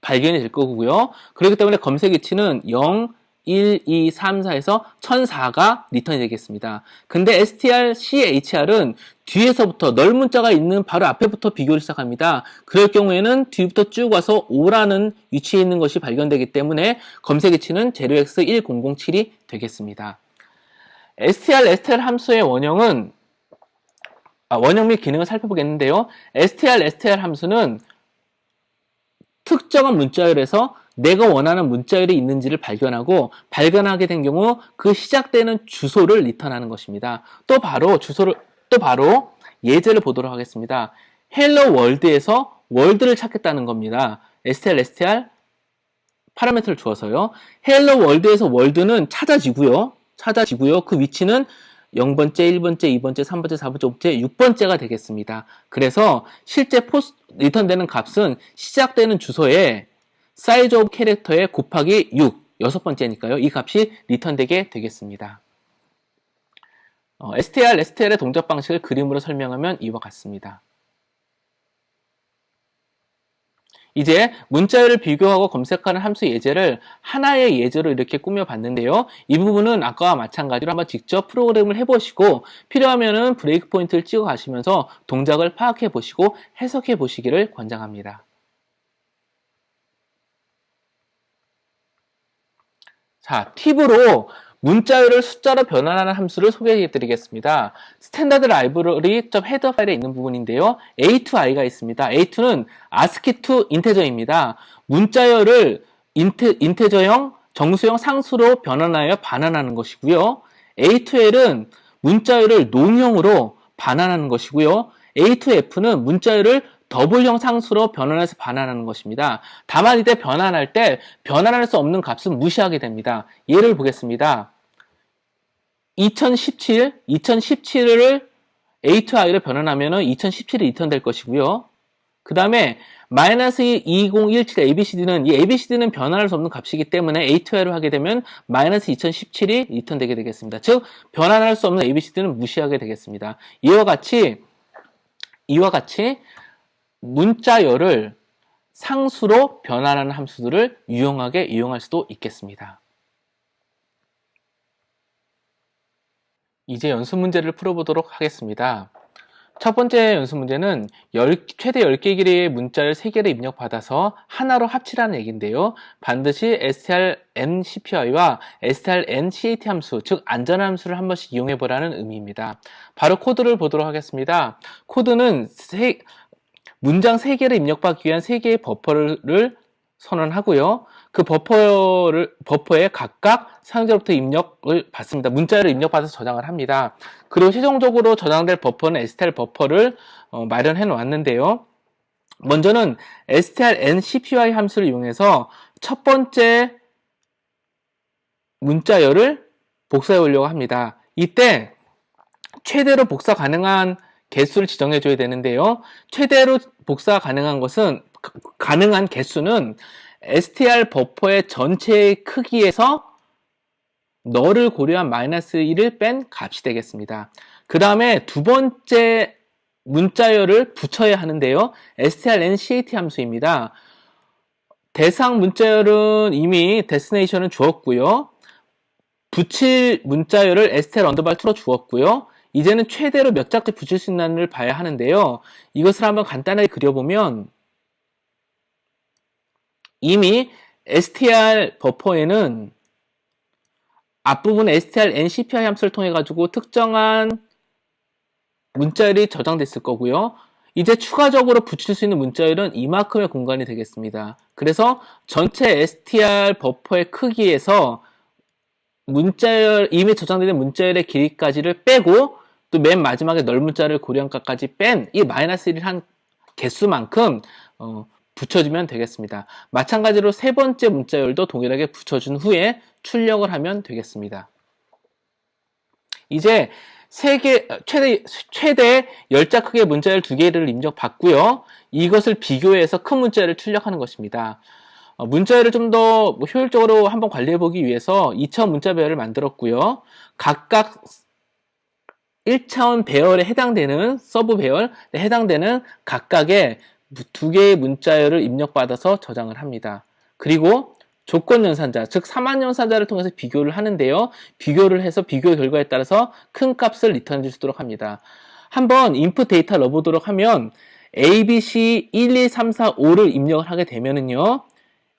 발견이 될 거고요. 그렇기 때문에 검색 위치는 0, 1, 2, 3, 4에서 1004가 리턴이 되겠습니다. 근데 str-chr은 뒤에서부터 널 문자가 있는 바로 앞에부터 비교를 시작합니다. 그럴 경우에는 뒤부터 쭉 와서 5라는 위치에 있는 것이 발견되기 때문에 검색 위치는 0x1007이 되겠습니다. str 함수의 원형 및 기능을 살펴보겠는데요. str 함수는 특정한 문자열에서 내가 원하는 문자열이 있는지를 발견하게 된 경우 그 시작되는 주소를 리턴하는 것입니다. 또 바로 예제를 보도록 하겠습니다. 헬로 월드에서 월드를 찾겠다는 겁니다. str 파라미터를 주어서요. 헬로 월드에서 월드는 찾아지고요. 그 위치는 0번째, 1번째, 2번째, 3번째, 4번째, 5번째, 6번째가 되겠습니다. 그래서 실제 리턴되는 값은 시작되는 주소에 사이즈 오브 캐릭터에 곱하기 6, 6번째니까요. 이 값이 리턴되게 되겠습니다. str의 동작 방식을 그림으로 설명하면 이와 같습니다. 이제 문자열을 비교하고 검색하는 함수 예제를 하나의 예제로 이렇게 꾸며봤는데요. 이 부분은 아까와 마찬가지로 한번 직접 프로그램을 해보시고 필요하면 브레이크 포인트를 찍어 가시면서 동작을 파악해 보시고 해석해 보시기를 권장합니다. 자, 팁으로 문자열을 숫자로 변환하는 함수를 소개해 드리겠습니다. 스탠다드 라이브러리 헤더 파일에 있는 부분인데요. A2i가 있습니다. A2는 ASCII to 인테저입니다. 문자열을 인테저형, 정수형, 상수로 변환하여 반환하는 것이고요. A2L은 문자열을 농형으로 반환하는 것이고요. A2F는 문자열을 더블형 상수로 변환해서 반환하는 것입니다. 다만 이때 변환할 때 변환할 수 없는 값은 무시하게 됩니다. 예를 보겠습니다. 2017을 A2i로 변환하면 2017이 리턴될 것이고요. 그 다음에 마이너스 2017 ABCD는 이 ABCD는 변환할 수 없는 값이기 때문에 A2i로 하게 되면 마이너스 2017이 리턴되게 되겠습니다. 즉 변환할 수 없는 ABCD는 무시하게 되겠습니다. 이와 같이 문자열을 상수로 변환하는 함수들을 유용하게 이용할 수도 있겠습니다. 이제 연습 문제를 풀어보도록 하겠습니다. 첫 번째 연습 문제는 최대 10개 길이의 문자를 3개를 입력받아서 하나로 합치라는 얘기인데요. 반드시 strncpy와 strncat 함수, 즉 안전한 함수를 한 번씩 이용해 보라는 의미입니다. 바로 코드를 보도록 하겠습니다. 코드는 문장 3개를 입력받기 위한 3개의 버퍼를 선언하고요. 그 버퍼에 각각 사용자로부터 입력을 받습니다. 문자를 입력받아서 저장을 합니다. 그리고 최종적으로 저장될 버퍼는 str 버퍼를 마련해 놓았는데요. 먼저는 strncpy 함수를 이용해서 첫 번째 문자열을 복사해 오려고 합니다. 이때 최대로 복사 가능한 개수를 지정해 줘야 되는데요. 최대로 복사 가능한 개수는 str 버퍼의 전체 크기에서 너를 고려한 -1을 뺀 값이 되겠습니다. 그 다음에 두 번째 문자열을 붙여야 하는데요. strncat 함수입니다. 대상 문자열은 이미 데스티네이션은 주었고요. 붙일 문자열을 str_2로 주었고요. 이제는 최대로 몇 작게 붙일 수 있는지를 봐야 하는데요. 이것을 한번 간단하게 그려보면 이미 str 버퍼에는 앞부분 strncpi 함수를 통해 가지고 특정한 문자열이 저장됐을 거고요. 이제 추가적으로 붙일 수 있는 문자열은 이만큼의 공간이 되겠습니다. 그래서 전체 str 버퍼의 크기에서 문자열, 이미 저장된 문자열의 길이까지를 빼고 또 맨 마지막에 넓은 문자를 고려한 값까지 뺀 이 -1을 한 개수만큼 붙여주면 되겠습니다. 마찬가지로 세 번째 문자열도 동일하게 붙여준 후에 출력을 하면 되겠습니다. 이제 최대 10자 크기의 문자열 2개를 입력받고요. 이것을 비교해서 큰 문자열을 출력하는 것입니다. 문자열을 좀 더 효율적으로 한번 관리해보기 위해서 2차원 문자 배열을 만들었고요. 각각 1차원 배열에 해당되는 서브 배열에 해당되는 각각의 2개의 문자열을 입력받아서 저장을 합니다. 그리고 조건 연산자, 즉 사만 연산자를 통해서 비교를 하는데요. 비교를 해서 비교 결과에 따라서 큰 값을 리턴해 줄 수 있도록 합니다. 한번 인풋 데이터 넣어보도록 하면 ABC 1, 2, 3, 4, 5를 입력을 하게 되면은요.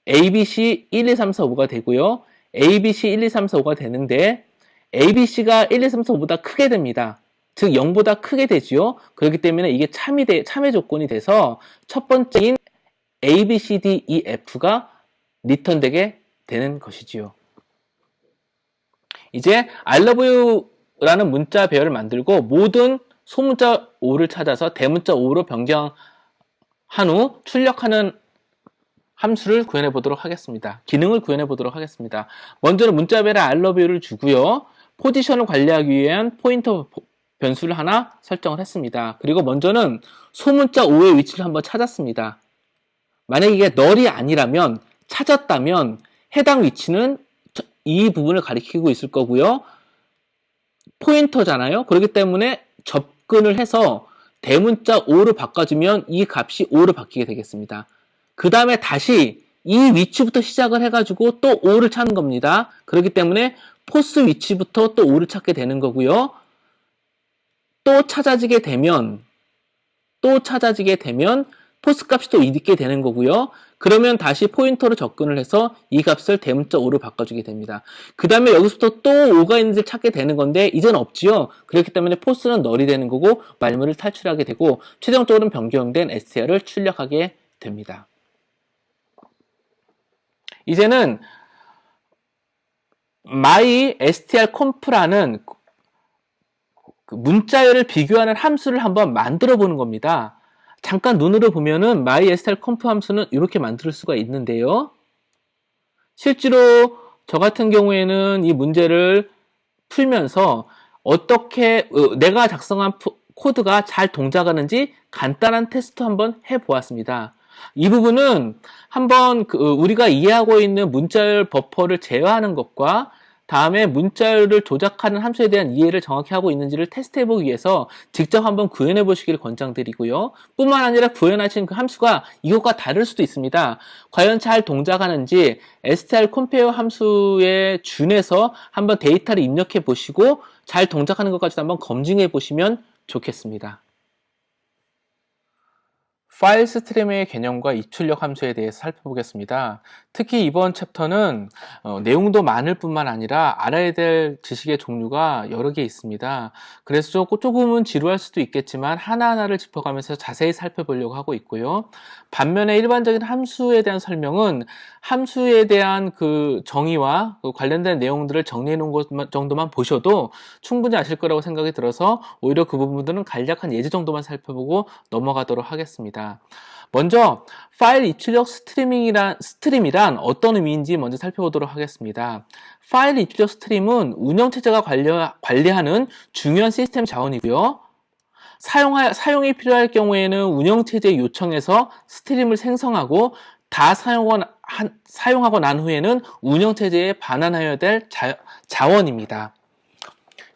ABC 1, 2, 3, 4, 5가 되고요. ABC 1, 2, 3, 4, 5가 되는데 ABC가 1, 2, 3, 4, 5보다 크게 됩니다. 즉 0보다 크게 되지요. 그렇기 때문에 이게 참여 조건이 돼서 첫 번째인 A, B, C, D, E, F가 리턴되게 되는 것이지요. 이제 I love you라는 문자 배열을 만들고 모든 소문자 5를 찾아서 대문자 5로 변경한 후 출력하는 함수를 구현해 보도록 하겠습니다. 기능을 구현해 보도록 하겠습니다. 먼저는 문자 배열에 I love you를 주고요. 포지션을 관리하기 위한 포인터 변수를 하나 설정을 했습니다. 그리고 먼저는 소문자 5의 위치를 한번 찾았습니다. 만약에 이게 널이 아니라면 찾았다면 해당 위치는 이 부분을 가리키고 있을 거고요. 포인터잖아요. 그렇기 때문에 접근을 해서 대문자 5로 바꿔주면 이 값이 5로 바뀌게 되겠습니다. 그 다음에 다시 이 위치부터 시작을 해가지고 또 5를 찾는 겁니다. 그렇기 때문에 포스 위치부터 또 5를 찾게 되는 거고요. 또 찾아지게 되면 포스 값이 또 있게 되는 거고요. 그러면 다시 포인터로 접근을 해서 이 값을 대문자 5로 바꿔주게 됩니다. 그 다음에 여기서부터 또 5가 있는지를 찾게 되는 건데 이제는 없지요. 그렇기 때문에 포스는 널이 되는 거고 말문을 탈출하게 되고 최종적으로는 변경된 str을 출력하게 됩니다. 이제는 mystrconf라는 문자열을 비교하는 함수를 한번 만들어 보는 겁니다. 잠깐 눈으로 보면은 mystrconf 함수는 이렇게 만들 수가 있는데요. 실제로 저 같은 경우에는 이 문제를 풀면서 어떻게 내가 작성한 코드가 잘 동작하는지 간단한 테스트 한번 해보았습니다. 이 부분은 한번 우리가 이해하고 있는 문자열 버퍼를 제어하는 것과 다음에 문자열을 조작하는 함수에 대한 이해를 정확히 하고 있는지를 테스트해보기 위해서 직접 한번 구현해 보시길 권장드리고요. 뿐만 아니라 구현하신 그 함수가 이것과 다를 수도 있습니다. 과연 잘 동작하는지 strcompare 함수에 준해서 한번 데이터를 입력해 보시고 잘 동작하는 것까지도 한번 검증해 보시면 좋겠습니다. 파일 스트림의 개념과 입출력 함수에 대해서 살펴보겠습니다. 특히 이번 챕터는 내용도 많을 뿐만 아니라 알아야 될 지식의 종류가 여러 개 있습니다. 그래서 조금은 지루할 수도 있겠지만 하나하나를 짚어가면서 자세히 살펴보려고 하고 있고요. 반면에 일반적인 함수에 대한 설명은 함수에 대한 그 정의와 그 관련된 내용들을 정리해 놓은 것 정도만 보셔도 충분히 아실 거라고 생각이 들어서 오히려 그 부분들은 간략한 예제 정도만 살펴보고 넘어가도록 하겠습니다. 되겠습니다. 먼저 파일 입출력 스트림이란 어떤 의미인지 먼저 살펴보도록 하겠습니다. 파일 입출력 스트림은 운영체제가 관리하는 중요한 시스템 자원이고요. 사용이 필요할 경우에는 운영체제 요청에서 스트림을 생성하고 다 사용하고 난 후에는 운영체제에 반환하여야 될 자원입니다.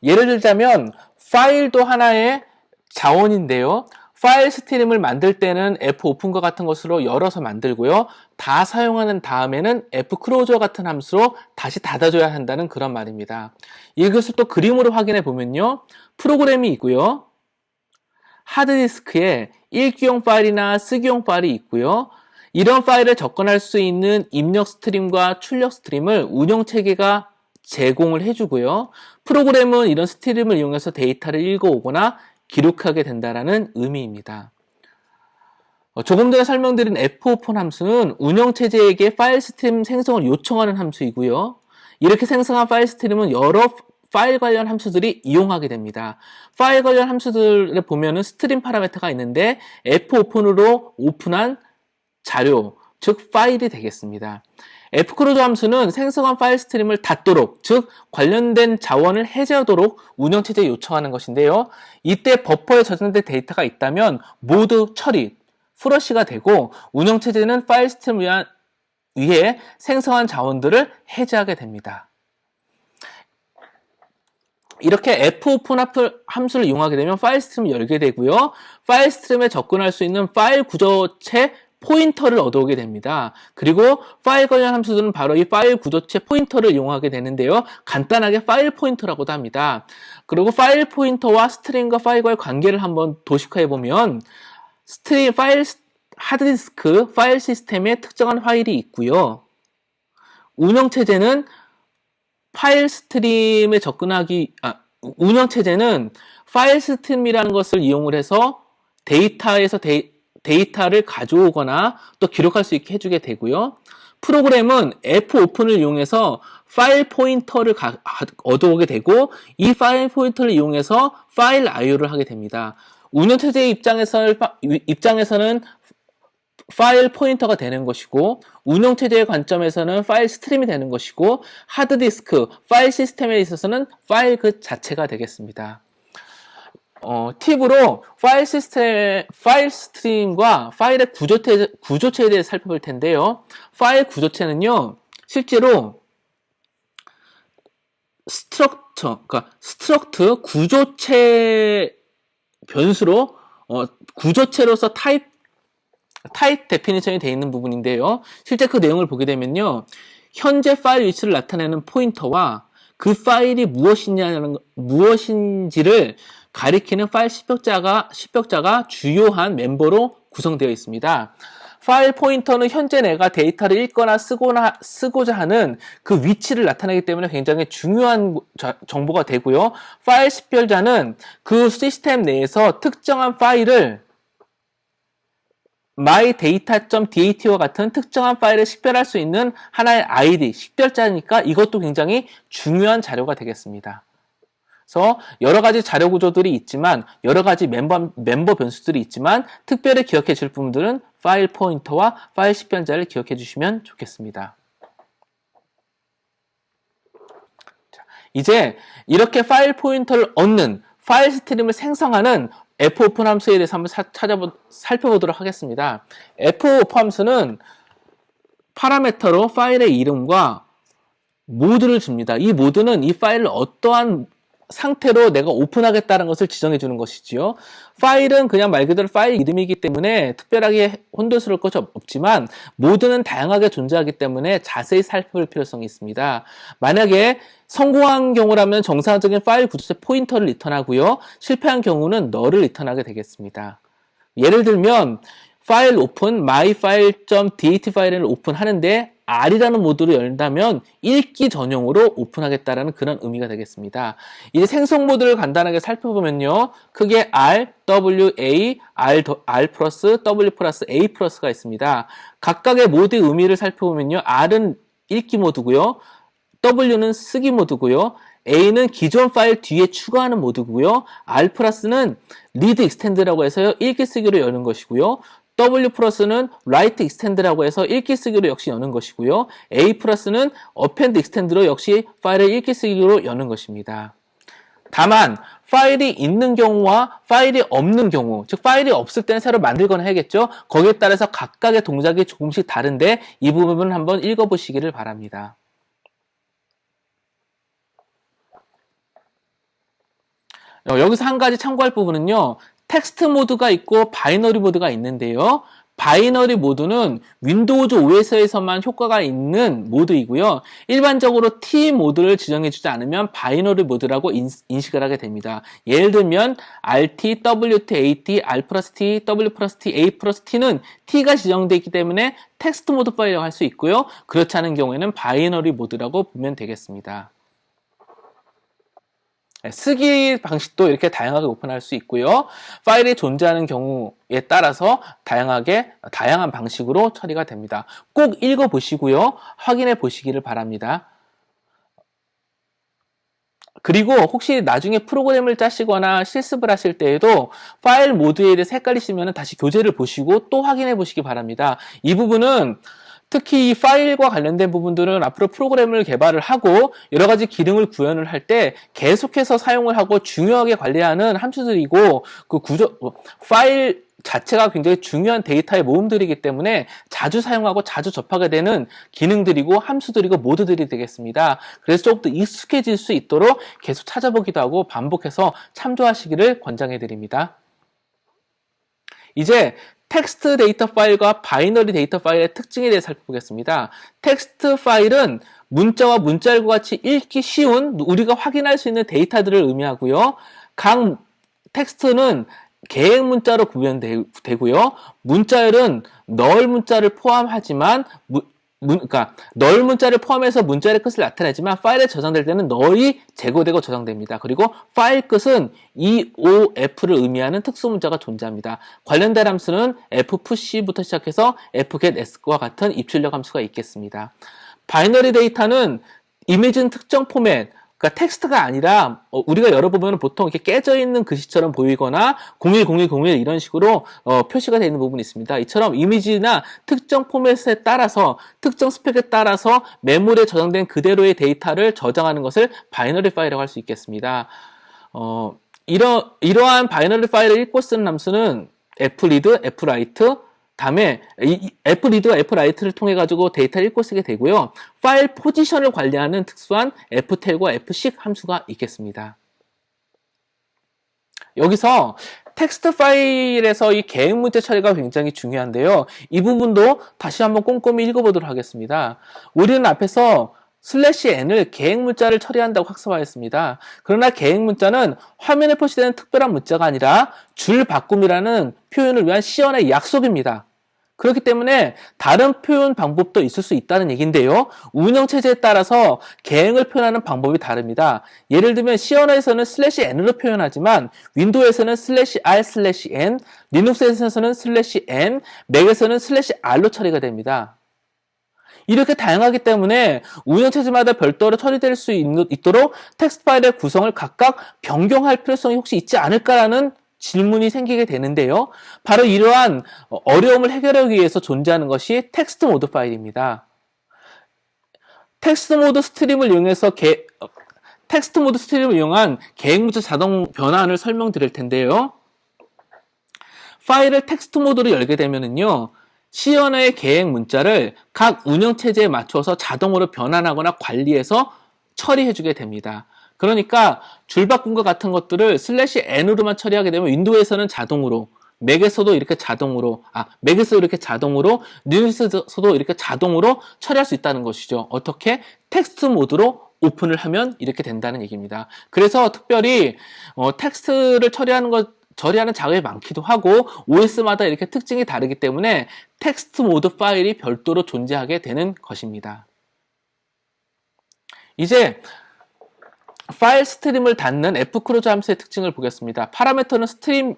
예를 들자면 파일도 하나의 자원인데요. 파일 스트림을 만들 때는 fopen과 같은 것으로 열어서 만들고요. 다 사용하는 다음에는 fclosure 같은 함수로 다시 닫아줘야 한다는 그런 말입니다. 이것을 또 그림으로 확인해 보면요. 프로그램이 있고요. 하드디스크에 읽기용 파일이나 쓰기용 파일이 있고요. 이런 파일을 접근할 수 있는 입력 스트림과 출력 스트림을 운영체계가 제공을 해주고요. 프로그램은 이런 스트림을 이용해서 데이터를 읽어오거나 기록하게 된다는 의미입니다. 조금 전에 설명드린 fopen 함수는 운영체제에게 파일 스트림 생성을 요청하는 함수이고요. 이렇게 생성한 파일 스트림은 여러 파일 관련 함수들이 이용하게 됩니다. 파일 관련 함수들을 보면은 스트림 파라미터가 있는데 fopen으로 오픈한 자료, 즉 파일이 되겠습니다. fclosure 함수는 생성한 파일 스트림을 닫도록, 즉 관련된 자원을 해제하도록 운영체제에 요청하는 것인데요. 이때 버퍼에 저장된 데이터가 있다면 모두 처리, 플러시가 되고 운영체제는 파일 스트림을 위해 생성한 자원들을 해제하게 됩니다. 이렇게 fopen 함수를 이용하게 되면 파일 스트림을 열게 되고요. 파일 스트림에 접근할 수 있는 파일 구조체 포인터를 얻어오게 됩니다. 그리고 파일 관련 함수들은 바로 이 파일 구조체 포인터를 이용하게 되는데요. 간단하게 파일 포인터라고도 합니다. 그리고 파일 포인터와 스트림과 파일과의 관계를 한번 도식화해 보면 하드디스크 파일 시스템에 특정한 파일이 있고요. 운영체제는 운영체제는 파일 스트림이라는 것을 이용을 해서 데이터를 가져오거나 또 기록할 수 있게 해주게 되고요. 프로그램은 fopen을 이용해서 파일 포인터를 얻어오게 되고 이 파일 포인터를 이용해서 파일 IO를 하게 됩니다. 운영체제의 입장에서는 파일 포인터가 되는 것이고 운영체제의 관점에서는 파일 스트림이 되는 것이고 하드디스크, 파일 시스템에 있어서는 파일 그 자체가 되겠습니다. 팁으로 파일 스트림과 파일의 구조체에 대해 살펴볼 텐데요. 파일 구조체는요, 실제로 스트럭트 구조체 변수로 구조체로서 타입 데피니션이 되어 있는 부분인데요. 실제 그 내용을 보게 되면요. 현재 파일 위치를 나타내는 포인터와 그 파일이 무엇인지를 가리키는 파일 시벽자가 주요한 멤버로 구성되어 있습니다. 파일 포인터는 현재 내가 데이터를 읽거나 쓰고자 하는 그 위치를 나타내기 때문에 굉장히 중요한 정보가 되고요. 파일 식별자는 그 시스템 내에서 특정한 파일을 myData.dat와 같은 특정한 파일을 식별할 수 있는 하나의 ID, 식별자니까 이것도 굉장히 중요한 자료가 되겠습니다. 그래서 여러 가지 자료 구조들이 있지만 여러 가지 멤버 변수들이 있지만 특별히 기억해 줄 부분들은 파일 포인터와 파일 식별자를 기억해 주시면 좋겠습니다. 자, 이제 이렇게 파일 포인터를 얻는 파일 스트림을 생성하는 fopen 함수에 대해서 한번 살펴보도록 하겠습니다. fopen 함수는 파라미터로 파일의 이름과 모드를 줍니다. 이 모드는 이 파일을 어떠한 상태로 내가 오픈하겠다는 것을 지정해 주는 것이지요. 파일은 그냥 말 그대로 파일 이름이기 때문에 특별하게 혼돈스러울 것이 없지만 모드는 다양하게 존재하기 때문에 자세히 살펴볼 필요성이 있습니다. 만약에 성공한 경우라면 정상적인 파일 구조체 포인터를 리턴하고요. 실패한 경우는 널을 리턴하게 되겠습니다. 예를 들면 파일 오픈 myfile.dat 파일을 오픈하는데 R이라는 모드로 열다면 읽기 전용으로 오픈하겠다라는 그런 의미가 되겠습니다. 이제 생성 모드를 간단하게 살펴보면요. 크게 R, W, A, R 플러스, W 플러스, A 플러스가 있습니다. 각각의 모드의 의미를 살펴보면요. R은 읽기 모드고요. W는 쓰기 모드고요. A는 기존 파일 뒤에 추가하는 모드고요. R 플러스는 read extend라고 해서요. 읽기 쓰기로 여는 것이고요. W 플러스는 write extend라고 해서 읽기 쓰기로 역시 여는 것이고요. A 플러스는 append extend로 역시 파일을 읽기 쓰기로 여는 것입니다. 다만 파일이 있는 경우와 파일이 없는 경우, 즉 파일이 없을 때는 새로 만들거나 해야겠죠. 거기에 따라서 각각의 동작이 조금씩 다른데 이 부분은 한번 읽어보시기를 바랍니다. 여기서 한 가지 참고할 부분은요. 텍스트 모드가 있고 바이너리 모드가 있는데요. 바이너리 모드는 윈도우즈 OS에서만 효과가 있는 모드이고요. 일반적으로 T 모드를 지정해주지 않으면 바이너리 모드라고 인식을 하게 됩니다. 예를 들면 RT, WT, AT, R 플러스 T, W 플러스 T, A 플러스 T는 T가 지정되어 있기 때문에 텍스트 모드 파일이라고 할 수 있고요. 그렇지 않은 경우에는 바이너리 모드라고 보면 되겠습니다. 쓰기 방식도 이렇게 다양하게 오픈할 수 있고요. 파일이 존재하는 경우에 따라서 다양한 방식으로 처리가 됩니다. 꼭 읽어보시고요. 확인해 보시기를 바랍니다. 그리고 혹시 나중에 프로그램을 짜시거나 실습을 하실 때에도 파일 모드에 대해서 헷갈리시면 다시 교재를 보시고 또 확인해 보시기 바랍니다. 이 부분은 특히 이 파일과 관련된 부분들은 앞으로 프로그램을 개발을 하고 여러 가지 기능을 구현을 할 때 계속해서 사용을 하고 중요하게 관리하는 함수들이고 그 파일 자체가 굉장히 중요한 데이터의 모음들이기 때문에 자주 사용하고 자주 접하게 되는 기능들이고 함수들이고 모드들이 되겠습니다. 그래서 조금 더 익숙해질 수 있도록 계속 찾아보기도 하고 반복해서 참조하시기를 권장해 드립니다. 이제 텍스트 데이터 파일과 바이너리 데이터 파일의 특징에 대해 살펴보겠습니다. 텍스트 파일은 문자와 문자열과 같이 읽기 쉬운 우리가 확인할 수 있는 데이터들을 의미하고요. 각 텍스트는 개행 문자로 구별되고요. 문자열은 널 문자를 포함하지만 그러니까 널 문자를 포함해서 문자의 끝을 나타내지만 파일에 저장될 때는 널이 제거되고 저장됩니다. 그리고 파일 끝은 EOF를 의미하는 특수 문자가 존재합니다. 관련된 함수는 fpush부터 시작해서 fgetS와 같은 입출력 함수가 있겠습니다. 바이너리 데이터는 이미지는 특정 포맷, 그러니까 텍스트가 아니라 우리가 열어보면 보통 이렇게 깨져 있는 글씨처럼 보이거나 010101 이런 식으로 표시가 되어 있는 부분이 있습니다. 이처럼 이미지나 특정 포맷에 따라서 특정 스펙에 따라서 메모리에 저장된 그대로의 데이터를 저장하는 것을 바이너리 파일이라고 할 수 있겠습니다. 이러한 바이너리 파일을 읽고 쓰는 함수는 fread, fwrite, 다음에 fread와 fwrite를 통해 가지고 데이터를 읽고 쓰게 되고요. 파일 포지션을 관리하는 특수한 ftel과 fseek 함수가 있겠습니다. 여기서 텍스트 파일에서 이 개행 문자 처리가 굉장히 중요한데요. 이 부분도 다시 한번 꼼꼼히 읽어보도록 하겠습니다. 우리는 앞에서 /n을 개행 문자를 처리한다고 학습하였습니다. 그러나 개행 문자는 화면에 표시되는 특별한 문자가 아니라 줄 바꿈이라는 표현을 위한 시연의 약속입니다. 그렇기 때문에 다른 표현 방법도 있을 수 있다는 얘기인데요. 운영체제에 따라서 개행을 표현하는 방법이 다릅니다. 예를 들면 시연에서는 /n으로 표현하지만 윈도우에서는 /r/n, 리눅스에서는 /n, 맥에서는 /r로 처리가 됩니다. 이렇게 다양하기 때문에 운영체제마다 별도로 처리될 수 있도록 텍스트 파일의 구성을 각각 변경할 필요성이 혹시 있지 않을까라는 질문이 생기게 되는데요. 바로 이러한 어려움을 해결하기 위해서 존재하는 것이 텍스트 모드 파일입니다. 텍스트 모드 스트림을 이용한 개행 문자 자동 변환을 설명드릴 텐데요. 파일을 텍스트 모드로 열게 되면은요. 시연의 개행 문자를 각 운영체제에 맞춰서 자동으로 변환하거나 관리해서 처리해주게 됩니다. 그러니까 줄바꿈과 같은 것들을 /n으로만 처리하게 되면 윈도우에서는 자동으로, 맥에서도 이렇게 자동으로, 리눅스에서도 이렇게 자동으로 처리할 수 있다는 것이죠. 어떻게? 텍스트 모드로 오픈을 하면 이렇게 된다는 얘기입니다. 그래서 특별히 텍스트를 처리하는 작업이 많기도 하고 OS마다 이렇게 특징이 다르기 때문에 텍스트 모드 파일이 별도로 존재하게 되는 것입니다. 이제 파일 스트림을 닫는 fclose 함수의 특징을 보겠습니다. 파라미터는 스트림,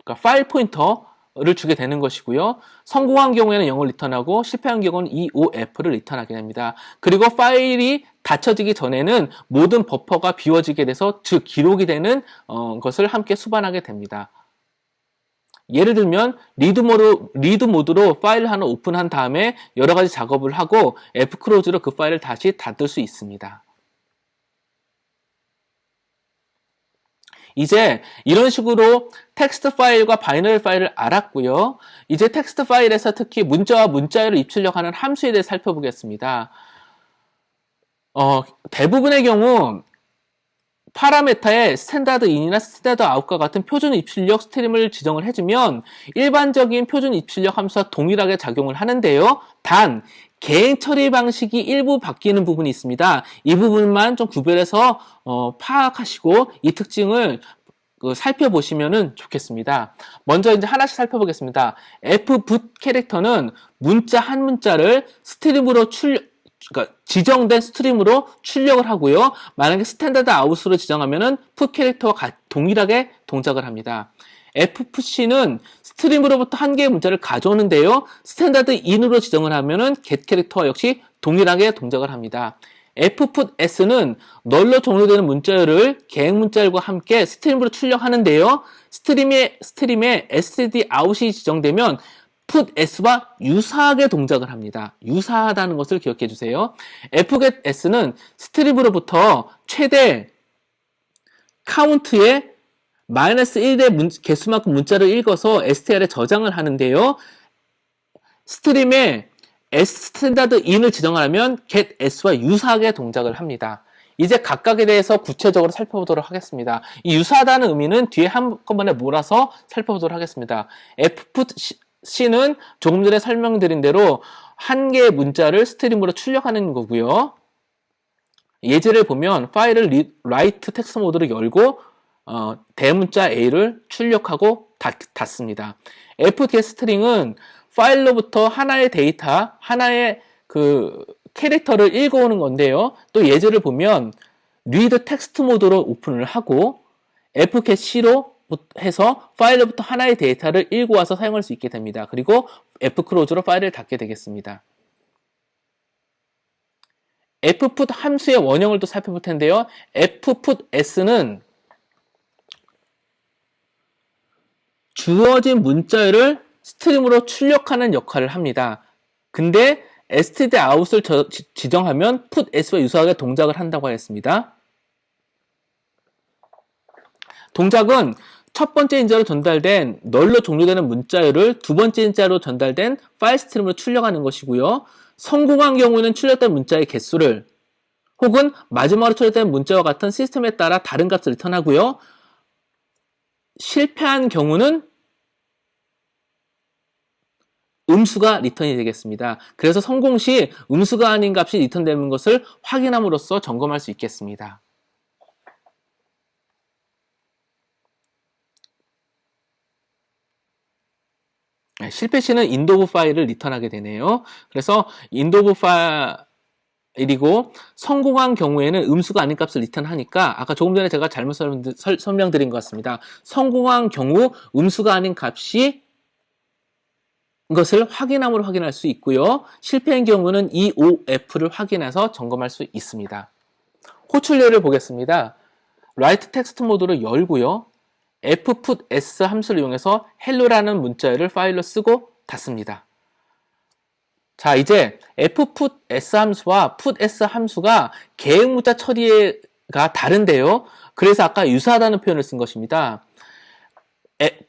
그러니까 파일 포인터를 주게 되는 것이고요. 성공한 경우에는 0을 리턴하고 실패한 경우는 EOF를 리턴하게 됩니다. 그리고 파일이 닫혀지기 전에는 모든 버퍼가 비워지게 돼서 즉 기록이 되는 것을 함께 수반하게 됩니다. 예를 들면 리드 모드로 파일을 하나 오픈한 다음에 여러 가지 작업을 하고 fclose로 그 파일을 다시 닫을 수 있습니다. 이제 이런 식으로 텍스트 파일과 바이너리 파일을 알았고요. 이제 텍스트 파일에서 특히 문자와 문자열을 입출력하는 함수에 대해 살펴보겠습니다. 대부분의 경우 파라메타에 스탠다드 인이나 스탠다드 아웃과 같은 표준 입출력 스트림을 지정을 해주면 일반적인 표준 입출력 함수와 동일하게 작용을 하는데요. 단 개행 처리 방식이 일부 바뀌는 부분이 있습니다. 이 부분만 좀 구별해서 파악하시고 이 특징을 살펴보시면 좋겠습니다. 먼저 이제 하나씩 살펴보겠습니다. fboot 캐릭터는 문자 한 문자를 스트림으로 그러니까 지정된 스트림으로 출력을 하고요. 만약에 스탠다드 아웃으로 지정하면은 put 캐릭터와 동일하게 동작을 합니다. fpush는 스트림으로부터 한 개의 문자를 가져오는데요. 스탠다드 in으로 지정을 하면은 get 캐릭터와 역시 동일하게 동작을 합니다. fputs는 널로 종료되는 문자열을 개행 문자열과 함께 스트림으로 출력하는데요. 스트림에 stdout이 지정되면 putS와 유사하게 동작을 합니다. 유사하다는 것을 기억해 주세요. fgetS는 스트림으로부터 최대 카운트의 -1의 개수만큼 문자를 읽어서 str에 저장을 하는데요. 스트림에 s스탠다드 in을 지정하면 getS와 유사하게 동작을 합니다. 이제 각각에 대해서 구체적으로 살펴보도록 하겠습니다. 이 유사하다는 의미는 뒤에 한꺼번에 몰아서 살펴보도록 하겠습니다. fputC는 조금 전에 설명드린 대로 한 개의 문자를 스트림으로 출력하는 거고요. 예제를 보면 파일을 write 텍스트 모드로 열고 대문자 A를 출력하고 닫습니다. fgetString은 파일로부터 하나의 데이터, 하나의 그 캐릭터를 읽어오는 건데요. 또 예제를 보면 read 텍스트 모드로 오픈을 하고 fgetC로 해서 파일로부터 하나의 데이터를 읽어와서 사용할 수 있게 됩니다. 그리고 fclose로 파일을 닫게 되겠습니다. fput 함수의 원형을 또 살펴볼 텐데요. fputs는 주어진 문자열을 스트림으로 출력하는 역할을 합니다. 근데 stdout을 지정하면 putS와 유사하게 동작을 한다고 하였습니다. 동작은 첫 번째 인자로 전달된 널로 종료되는 문자열을 두 번째 인자로 전달된 파일 스트림으로 출력하는 것이고요. 성공한 경우는 출력된 문자의 개수를 혹은 마지막으로 출력된 문자와 같은 시스템에 따라 다른 값을 리턴하고요. 실패한 경우는 음수가 리턴이 되겠습니다. 그래서 성공 시 음수가 아닌 값이 리턴되는 것을 확인함으로써 점검할 수 있겠습니다. 실패 시는 end of 파일을 리턴하게 되네요. 그래서 end of 파일이고 성공한 경우에는 음수가 아닌 값을 리턴하니까 아까 조금 전에 제가 잘못 설명드린 것 같습니다. 성공한 경우 음수가 아닌 값이 것을 확인함으로 확인할 수 있고요. 실패한 경우는 EOF를 확인해서 점검할 수 있습니다. 호출례를 보겠습니다. write 텍스트 모드로 열고요. fputs 함수를 이용해서 hello라는 문자열을 파일로 쓰고 닫습니다. 자, 이제 fputs 함수와 puts 함수가 개행 문자 처리가 다른데요. 그래서 아까 유사하다는 표현을 쓴 것입니다.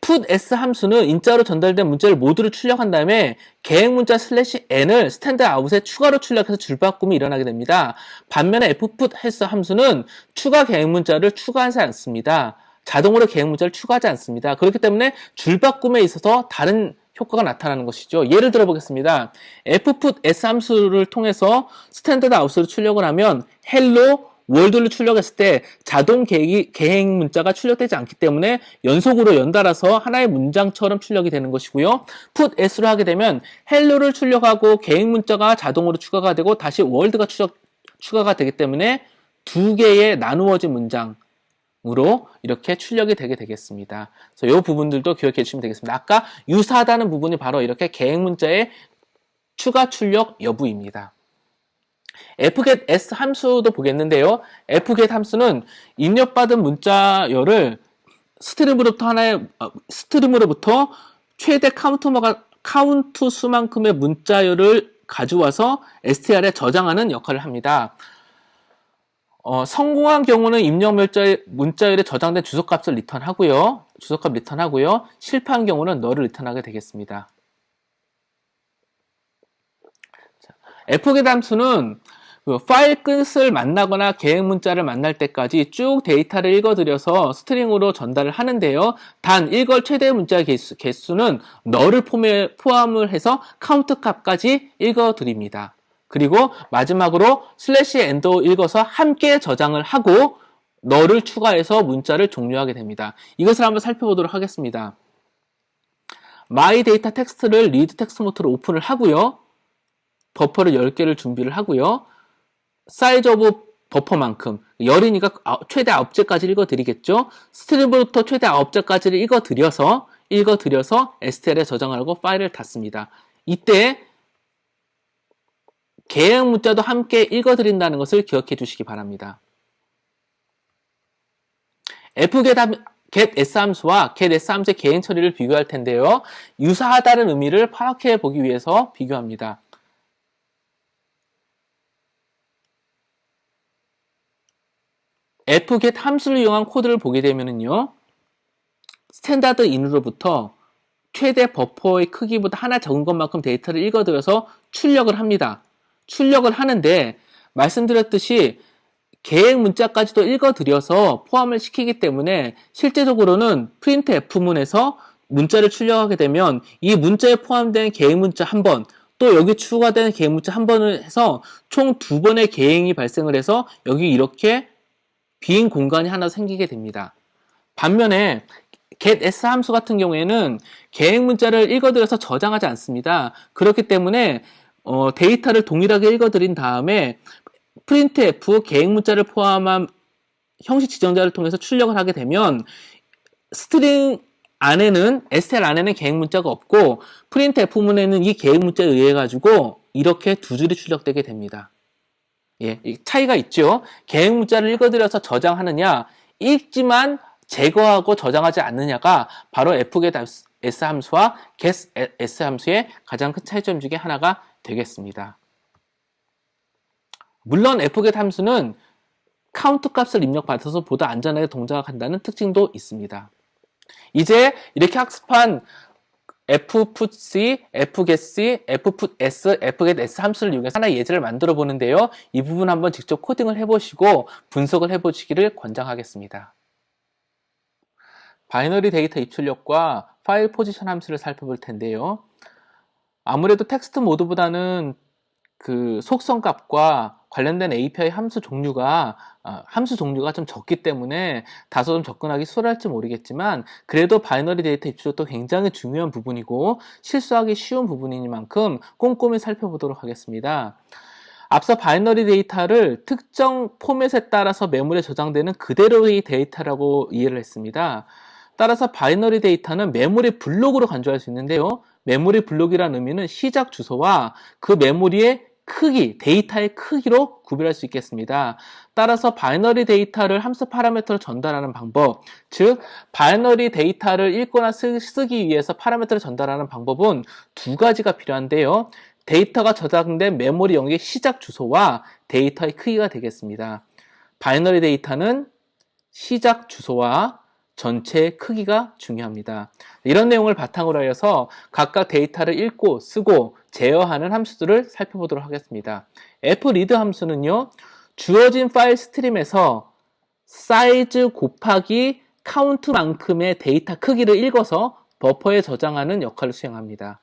putS 함수는 인자로 전달된 문자를 모두를 출력한 다음에 개행 문자 /n을 스탠드 아웃에 추가로 출력해서 줄바꿈이 일어나게 됩니다. 반면에 fputs 함수는 추가 개행 문자를 추가하지 않습니다. 자동으로 개행 문자를 추가하지 않습니다. 그렇기 때문에 줄바꿈에 있어서 다른 효과가 나타나는 것이죠. 예를 들어 보겠습니다. fputs 함수를 통해서 스탠다드 아웃으로 출력을 하면 hello 월드를 출력했을 때 자동 개행 문자가 출력되지 않기 때문에 연속으로 연달아서 하나의 문장처럼 출력이 되는 것이고요. putS로 하게 되면 hello를 출력하고 개행 문자가 자동으로 추가가 되고 다시 월드가 추가가 되기 때문에 두 개의 나누어진 문장으로 이렇게 출력이 되게 되겠습니다. 그래서 이 부분들도 기억해 주시면 되겠습니다. 아까 유사하다는 부분이 바로 이렇게 개행 문자의 추가 출력 여부입니다. fgetS 함수도 보겠는데요. fget 함수는 입력받은 문자열을 스트림으로부터 최대 카운트 수만큼의 문자열을 가져와서 STR에 저장하는 역할을 합니다. 성공한 경우는 입력 문자열에 저장된 주소값을 리턴하고요. 주소값 리턴하고요. 실패한 경우는 널을 리턴하게 되겠습니다. fget 함수는 파일 끝을 만나거나 계획 문자를 만날 때까지 쭉 데이터를 읽어들여서 스트링으로 전달을 하는데요. 단 읽을 최대 문자 개수는 널을 포함을 해서 카운트 값까지 읽어드립니다. 그리고 마지막으로 슬래시 엔도 읽어서 함께 저장을 하고 널을 추가해서 문자를 종료하게 됩니다. 이것을 한번 살펴보도록 하겠습니다. my data 텍스트를 read 텍스트 모드로 오픈을 하고요. 버퍼를 10개를 준비를 하고요. 사이즈 오브 버퍼만큼 열이니까 최대 9개까지 읽어드리겠죠. 스트링부터 최대 9개까지를 읽어드려서 STL에 저장하고 파일을 닫습니다. 이때 계획 문자도 함께 읽어드린다는 것을 기억해 주시기 바랍니다. fget 함수와 get 함수의 개행 처리를 비교할 텐데요. 유사하다는 의미를 파악해 보기 위해서 비교합니다. fget 함수를 이용한 코드를 보게 되면요. 스탠다드 인으로부터 최대 버퍼의 크기보다 하나 적은 것만큼 데이터를 읽어들여서 출력을 합니다. 출력을 하는데 말씀드렸듯이 계획 문자까지도 읽어들여서 포함을 시키기 때문에 실제적으로는 printf문에서 문자를 출력하게 되면 이 문자에 포함된 계획 문자 한 번, 또 여기 추가된 계획 문자 한 번을 해서 총 2번의 계획이 발생을 해서 여기 이렇게 빈 공간이 하나 생기게 됩니다. 반면에 getS 함수 같은 경우에는 계획 문자를 읽어들여서 저장하지 않습니다. 그렇기 때문에 데이터를 동일하게 읽어드린 다음에 printf 계획 문자를 포함한 형식 지정자를 통해서 출력을 하게 되면 스트링 안에는 STL 안에는 계획 문자가 없고 printf문에는 이 계획 문자에 의해 가지고 이렇게 두 줄이 출력되게 됩니다. 예, 차이가 있죠. 계획 문자를 읽어들여서 저장하느냐, 읽지만 제거하고 저장하지 않느냐가 바로 fget S 함수와 get S 함수의 가장 큰 차이점 중에 하나가 되겠습니다. 물론 fget 함수는 카운트 값을 입력받아서 보다 안전하게 동작한다는 특징도 있습니다. 이제 이렇게 학습한 fputc, fgetc, fputS, fgetS 함수를 이용해서 하나의 예제를 만들어 보는데요. 이 부분 한번 직접 코딩을 해보시고 분석을 해보시기를 권장하겠습니다. 바이너리 데이터 입출력과 파일 포지션 함수를 살펴볼 텐데요. 아무래도 텍스트 모드보다는 그 속성 값과 관련된 API 함수 종류가 좀 적기 때문에 다소 좀 접근하기 수월할지 모르겠지만 그래도 바이너리 데이터 입출력도 굉장히 중요한 부분이고 실수하기 쉬운 부분이니만큼 꼼꼼히 살펴보도록 하겠습니다. 앞서 바이너리 데이터를 특정 포맷에 따라서 메모리에 저장되는 그대로의 데이터라고 이해를 했습니다. 따라서 바이너리 데이터는 메모리 블록으로 간주할 수 있는데요. 메모리 블록이라는 의미는 시작 주소와 그 메모리의 크기, 데이터의 크기로 구별할 수 있겠습니다. 따라서 바이너리 데이터를 함수 파라미터로 전달하는 방법, 즉 바이너리 데이터를 읽거나 쓰기 위해서 파라미터를 전달하는 방법은 두 가지가 필요한데요. 데이터가 저장된 메모리 영역의 시작 주소와 데이터의 크기가 되겠습니다. 바이너리 데이터는 시작 주소와 전체의 크기가 중요합니다. 이런 내용을 바탕으로 하여서 각각 데이터를 읽고 쓰고 제어하는 함수들을 살펴보도록 하겠습니다. fread 함수는요, 주어진 파일 스트림에서 사이즈 곱하기 카운트만큼의 데이터 크기를 읽어서 버퍼에 저장하는 역할을 수행합니다.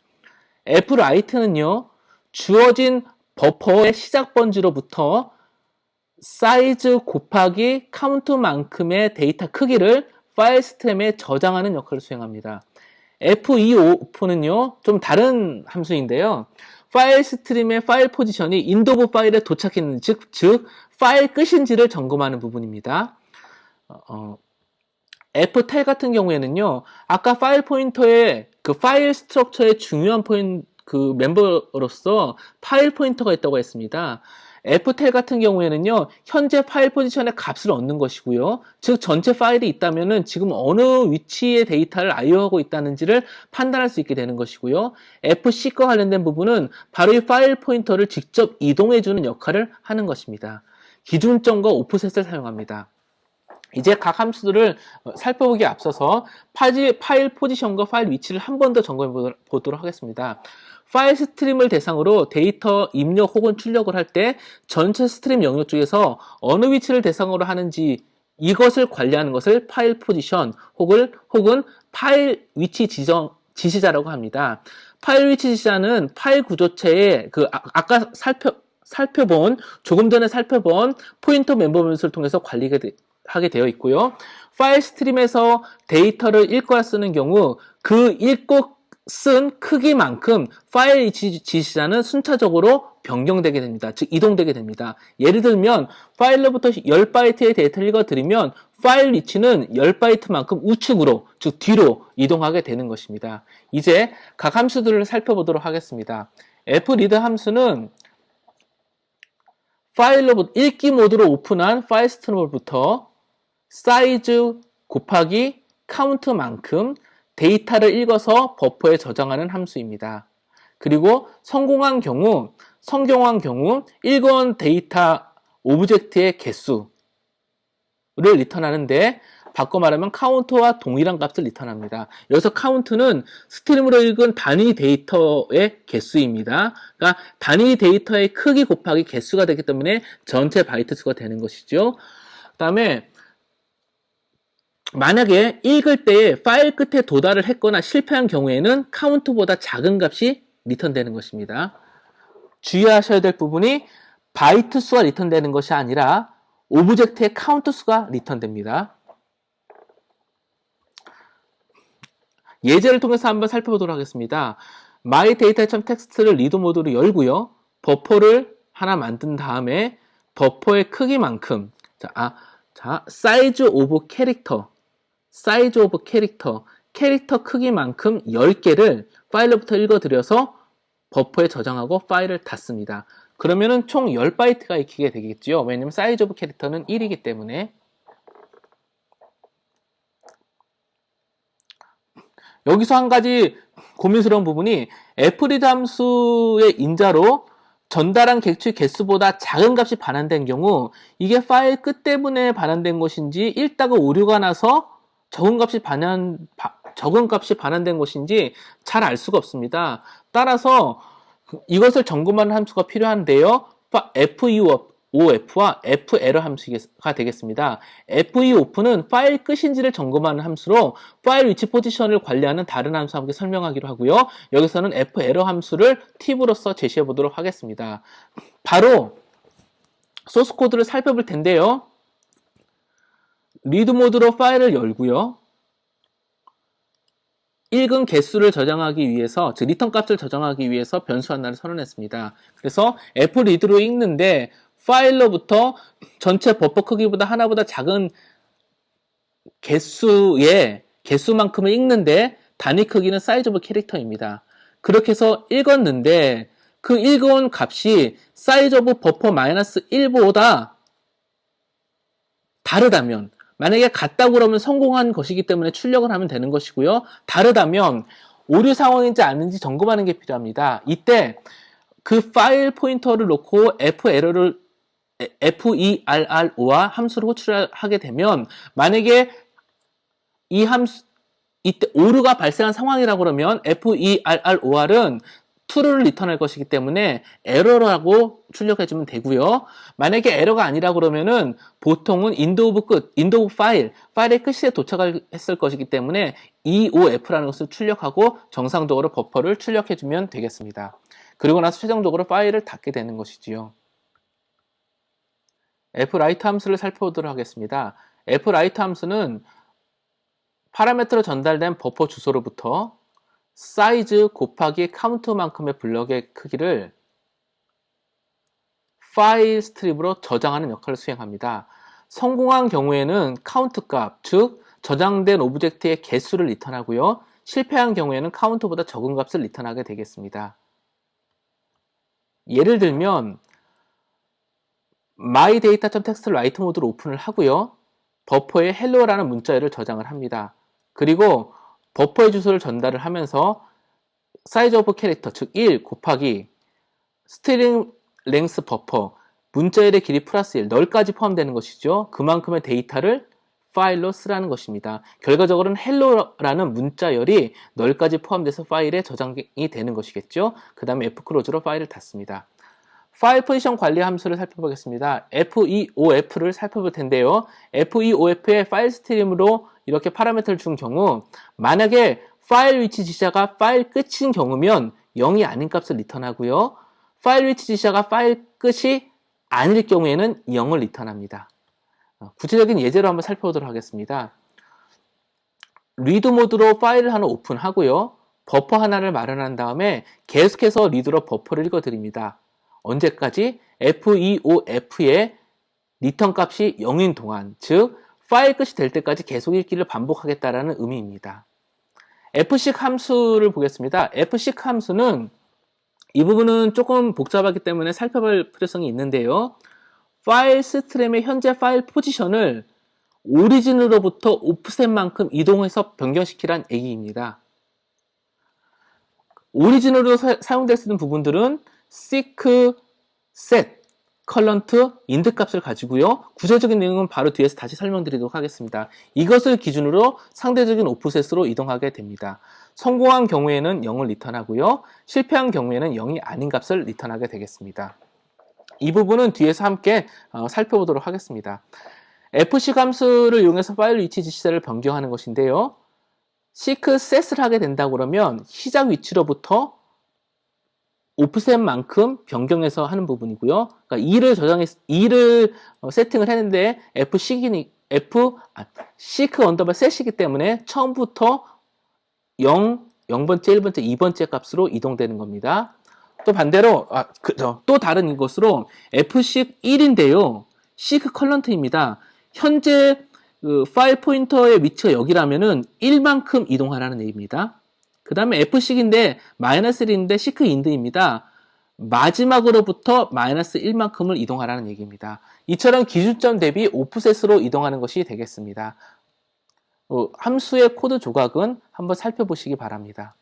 fwrite는요, 주어진 버퍼의 시작 번지로부터 사이즈 곱하기 카운트만큼의 데이터 크기를 파일 스트림에 저장하는 역할을 수행합니다. feopen은요, 좀 다른 함수인데요. 파일 스트림의 파일 포지션이 인도브 파일에 도착했는지, 즉 파일 끝인지를 점검하는 부분입니다. ftel 같은 경우에는요, 아까 파일 포인터의 그 파일 스트럭처의 중요한 멤버로서 파일 포인터가 있다고 했습니다. ftel 같은 경우에는요, 현재 파일 포지션의 값을 얻는 것이고요. 즉, 전체 파일이 있다면은 지금 어느 위치의 데이터를 IO하고 있다는지를 판단할 수 있게 되는 것이고요. fc과 관련된 부분은 바로 이 파일 포인터를 직접 이동해주는 역할을 하는 것입니다. 기준점과 오프셋을 사용합니다. 이제 각 함수들을 살펴보기에 앞서서 파일 포지션과 파일 위치를 한 번 더 점검해 보도록 하겠습니다. 파일 스트림을 대상으로 데이터 입력 혹은 출력을 할 때 전체 스트림 영역 중에서 어느 위치를 대상으로 하는지 이것을 관리하는 것을 파일 포지션 혹은 파일 위치 지시자라고 합니다. 파일 위치 지시자는 파일 구조체의 아까 조금 전에 살펴본 포인터 멤버 변수를 통해서 하게 되어 있고요. 파일 스트림에서 데이터를 읽거나 쓰는 경우 그 읽고 쓴 크기만큼 파일 위치 지시자는 순차적으로 변경되게 됩니다. 즉 이동되게 됩니다. 예를 들면 파일로부터 10바이트의 데이터를 읽어드리면 파일 위치는 10바이트만큼 우측으로, 즉 뒤로 이동하게 되는 것입니다. 이제 각 함수들을 살펴보도록 하겠습니다. fread 함수는 파일로부터 읽기 모드로 오픈한 파일 스트림으로부터 사이즈 곱하기 카운트만큼 데이터를 읽어서 버퍼에 저장하는 함수입니다. 그리고 성공한 경우 읽어온 데이터 오브젝트의 개수를 리턴하는데 바꿔 말하면 카운트와 동일한 값을 리턴합니다. 여기서 카운트는 스트림으로 읽은 단위 데이터의 개수입니다. 그러니까 단위 데이터의 크기 곱하기 개수가 되기 때문에 전체 바이트 수가 되는 것이죠. 그 다음에 만약에 읽을 때에 파일 끝에 도달을 했거나 실패한 경우에는 카운트보다 작은 값이 리턴되는 것입니다. 주의하셔야 될 부분이 바이트 수가 리턴되는 것이 아니라 오브젝트의 카운트 수가 리턴됩니다. 예제를 통해서 한번 살펴보도록 하겠습니다. myData.txt를 리드 모드로 열고요. 버퍼를 하나 만든 다음에 버퍼의 크기만큼 사이즈 오브 캐릭터 크기만큼 10개를 파일로부터 읽어들여서 버퍼에 저장하고 파일을 닫습니다. 그러면은 총 10바이트가 읽히게 되겠죠. 왜냐면 사이즈 오브 캐릭터는 1이기 때문에. 여기서 한 가지 고민스러운 부분이 fread 함수의 인자로 전달한 객추 개수보다 작은 값이 반환된 경우 이게 파일 끝 때문에 반환된 것인지 읽다가 오류가 나서 적은 값이 반환된 것인지 잘 알 수가 없습니다. 따라서 이것을 점검하는 함수가 필요한데요. feof와 ferror 함수가 되겠습니다. feof는 파일 끝인지를 점검하는 함수로 파일 위치 포지션을 관리하는 다른 함수와 함께 설명하기로 하고요. 여기서는 ferror 함수를 팁으로서 제시해 보도록 하겠습니다. 바로 소스 코드를 살펴볼 텐데요. 리드 모드로 파일을 열고요. 읽은 개수를 저장하기 위해서, 즉 리턴 값을 저장하기 위해서 변수 하나를 선언했습니다. 그래서 fread로 읽는데 파일로부터 전체 버퍼 크기보다 하나보다 작은 개수만큼을 읽는데 단위 크기는 사이즈 오브 캐릭터입니다. 그렇게 해서 읽었는데 그 읽어온 값이 사이즈 오브 버퍼 마이너스 1보다 다르다면, 만약에 같다고 그러면 성공한 것이기 때문에 출력을 하면 되는 것이고요. 다르다면 오류 상황인지 아닌지 점검하는 게 필요합니다. 이때 그 파일 포인터를 놓고 ferror와 함수를 호출하게 되면 만약에 이때 오류가 발생한 상황이라고 그러면 ferror은 true를 리턴할 것이기 때문에 에러라고 출력해주면 되고요. 만약에 에러가 아니라 그러면은 보통은 end of 파일의 끝에 도착했을 것이기 때문에 eof라는 것을 출력하고 정상적으로 버퍼를 출력해주면 되겠습니다. 그리고 나서 최종적으로 파일을 닫게 되는 것이지요. fwrite 함수를 살펴보도록 하겠습니다. fwrite 함수는 파라미터로 전달된 버퍼 주소로부터 사이즈 곱하기 카운트만큼의 블럭의 크기를 파일 스트립으로 저장하는 역할을 수행합니다. 성공한 경우에는 카운트 값, 즉 저장된 오브젝트의 개수를 리턴하고요. 실패한 경우에는 카운트보다 적은 값을 리턴하게 되겠습니다. 예를 들면 myData.txt 라이트 모드로 오픈을 하고요. 버퍼에 hello라는 문자열을 저장을 합니다. 그리고 버퍼의 주소를 전달을 하면서 size of character, 즉 1 곱하기 string length 버퍼, 문자열의 길이 플러스 1, 널까지 포함되는 것이죠. 그만큼의 데이터를 파일로 쓰라는 것입니다. 결과적으로는 hello라는 문자열이 널까지 포함돼서 파일에 저장이 되는 것이겠죠. 그 다음에 fclose로 파일을 닫습니다. 파일 포지션 관리 함수를 살펴보겠습니다. FEOF를 살펴볼 텐데요. FEOF의 파일 스트림으로 이렇게 파라미터를 준 경우, 만약에 파일 위치 지시자가 파일 끝인 경우면 0이 아닌 값을 리턴하고요. 파일 위치 지시자가 파일 끝이 아닐 경우에는 0을 리턴합니다. 구체적인 예제로 한번 살펴보도록 하겠습니다. 리드 모드로 파일을 하나 오픈하고요. 버퍼 하나를 마련한 다음에 계속해서 리드로 버퍼를 읽어드립니다. 언제까지? FEOF의 리턴 값이 0인 동안, 즉 파일 끝이 될 때까지 계속 읽기를 반복하겠다라는 의미입니다. fseek 함수를 보겠습니다. fseek 함수는 이 부분은 조금 복잡하기 때문에 살펴볼 필요성이 있는데요. 파일 스트림의 현재 파일 포지션을 오리진으로부터 오프셋만큼 이동해서 변경시키란 얘기입니다. 오리진으로 사용될 수 있는 부분들은 seek, set, current, ind 값을 가지고요. 구체적인 내용은 바로 뒤에서 다시 설명드리도록 하겠습니다. 이것을 기준으로 상대적인 오프셋으로 이동하게 됩니다. 성공한 경우에는 0을 리턴하고요. 실패한 경우에는 0이 아닌 값을 리턴하게 되겠습니다. 이 부분은 뒤에서 함께 살펴보도록 하겠습니다. fseek 함수를 이용해서 파일 위치 지시자를 변경하는 것인데요. seek set을 하게 된다고 그러면 시작 위치로부터 오프셋만큼 변경해서 하는 부분이고요. 그러니까 2를 세팅을 했는데 seek 언더바 set이기 때문에 처음부터 0, 0번째, 1번째, 2번째 값으로 이동되는 겁니다. 또 반대로 또 다른 것으로 fseek 1인데요. seek current입니다. 현재 파일 포인터의 위치가 여기라면은 1만큼 이동하라는 얘기입니다. 그 다음에 fseek인데 -1인데 seek ind입니다. 마지막으로부터 -1만큼을 이동하라는 얘기입니다. 이처럼 기준점 대비 오프셋으로 이동하는 것이 되겠습니다. 함수의 코드 조각은 한번 살펴보시기 바랍니다.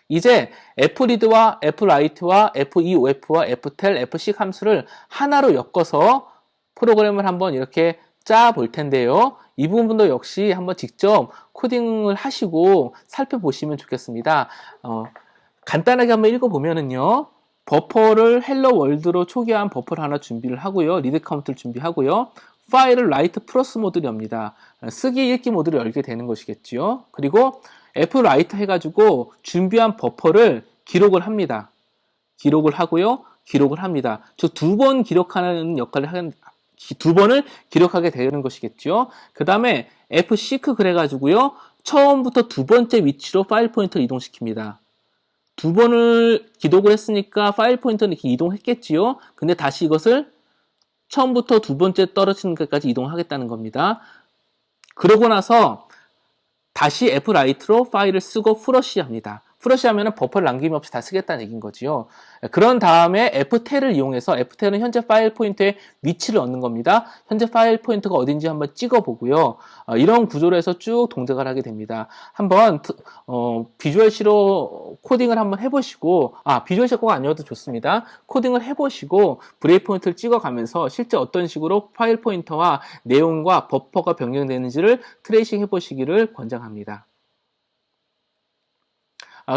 이제 fread와 fwrite와 feof와 ftel, fseek 함수를 하나로 엮어서 프로그램을 한번 이렇게 짜 볼 텐데요. 이 부분도 역시 한번 직접 코딩을 하시고 살펴보시면 좋겠습니다. 간단하게 한번 읽어보면은요. 버퍼를 헬로 월드로 초기화한 버퍼를 하나 준비를 하고요. 리드 카운트를 준비하고요. 파일을 라이트 플러스 모드를 엽니다. 쓰기 읽기 모드를 열게 되는 것이겠죠. 그리고 fwrite 해가지고 준비한 버퍼를 기록을 합니다. 기록을 하고요. 기록을 합니다. 즉 두 번 기록하는 역할을 하는, 두 번을 기록하게 되는 것이겠죠. 그 다음에 fseek 그래가지고요. 처음부터 두 번째 위치로 파일 포인터를 이동시킵니다. 두 번을 기록을 했으니까 파일 포인터는 이렇게 이동했겠지요. 근데 다시 이것을 처음부터 두 번째 떨어지는 것까지 이동하겠다는 겁니다. 그러고 나서 다시 fwrite로 파일을 쓰고 플러시 합니다. 플러시 하면은 버퍼를 남김없이 다 쓰겠다는 얘기인 거지요. 그런 다음에 ftel을 이용해서, ftel은 현재 파일 포인터의 위치를 얻는 겁니다. 현재 파일 포인터가 어딘지 한번 찍어보고요. 이런 구조로 해서 쭉 동작을 하게 됩니다. 한번 비주얼C로 코딩을 한번 해보시고, 비주얼C 꼭 아니어도 좋습니다. 코딩을 해보시고 브레이크 포인트를 찍어가면서 실제 어떤 식으로 파일 포인터와 내용과 버퍼가 변경되는지를 트레이싱 해보시기를 권장합니다.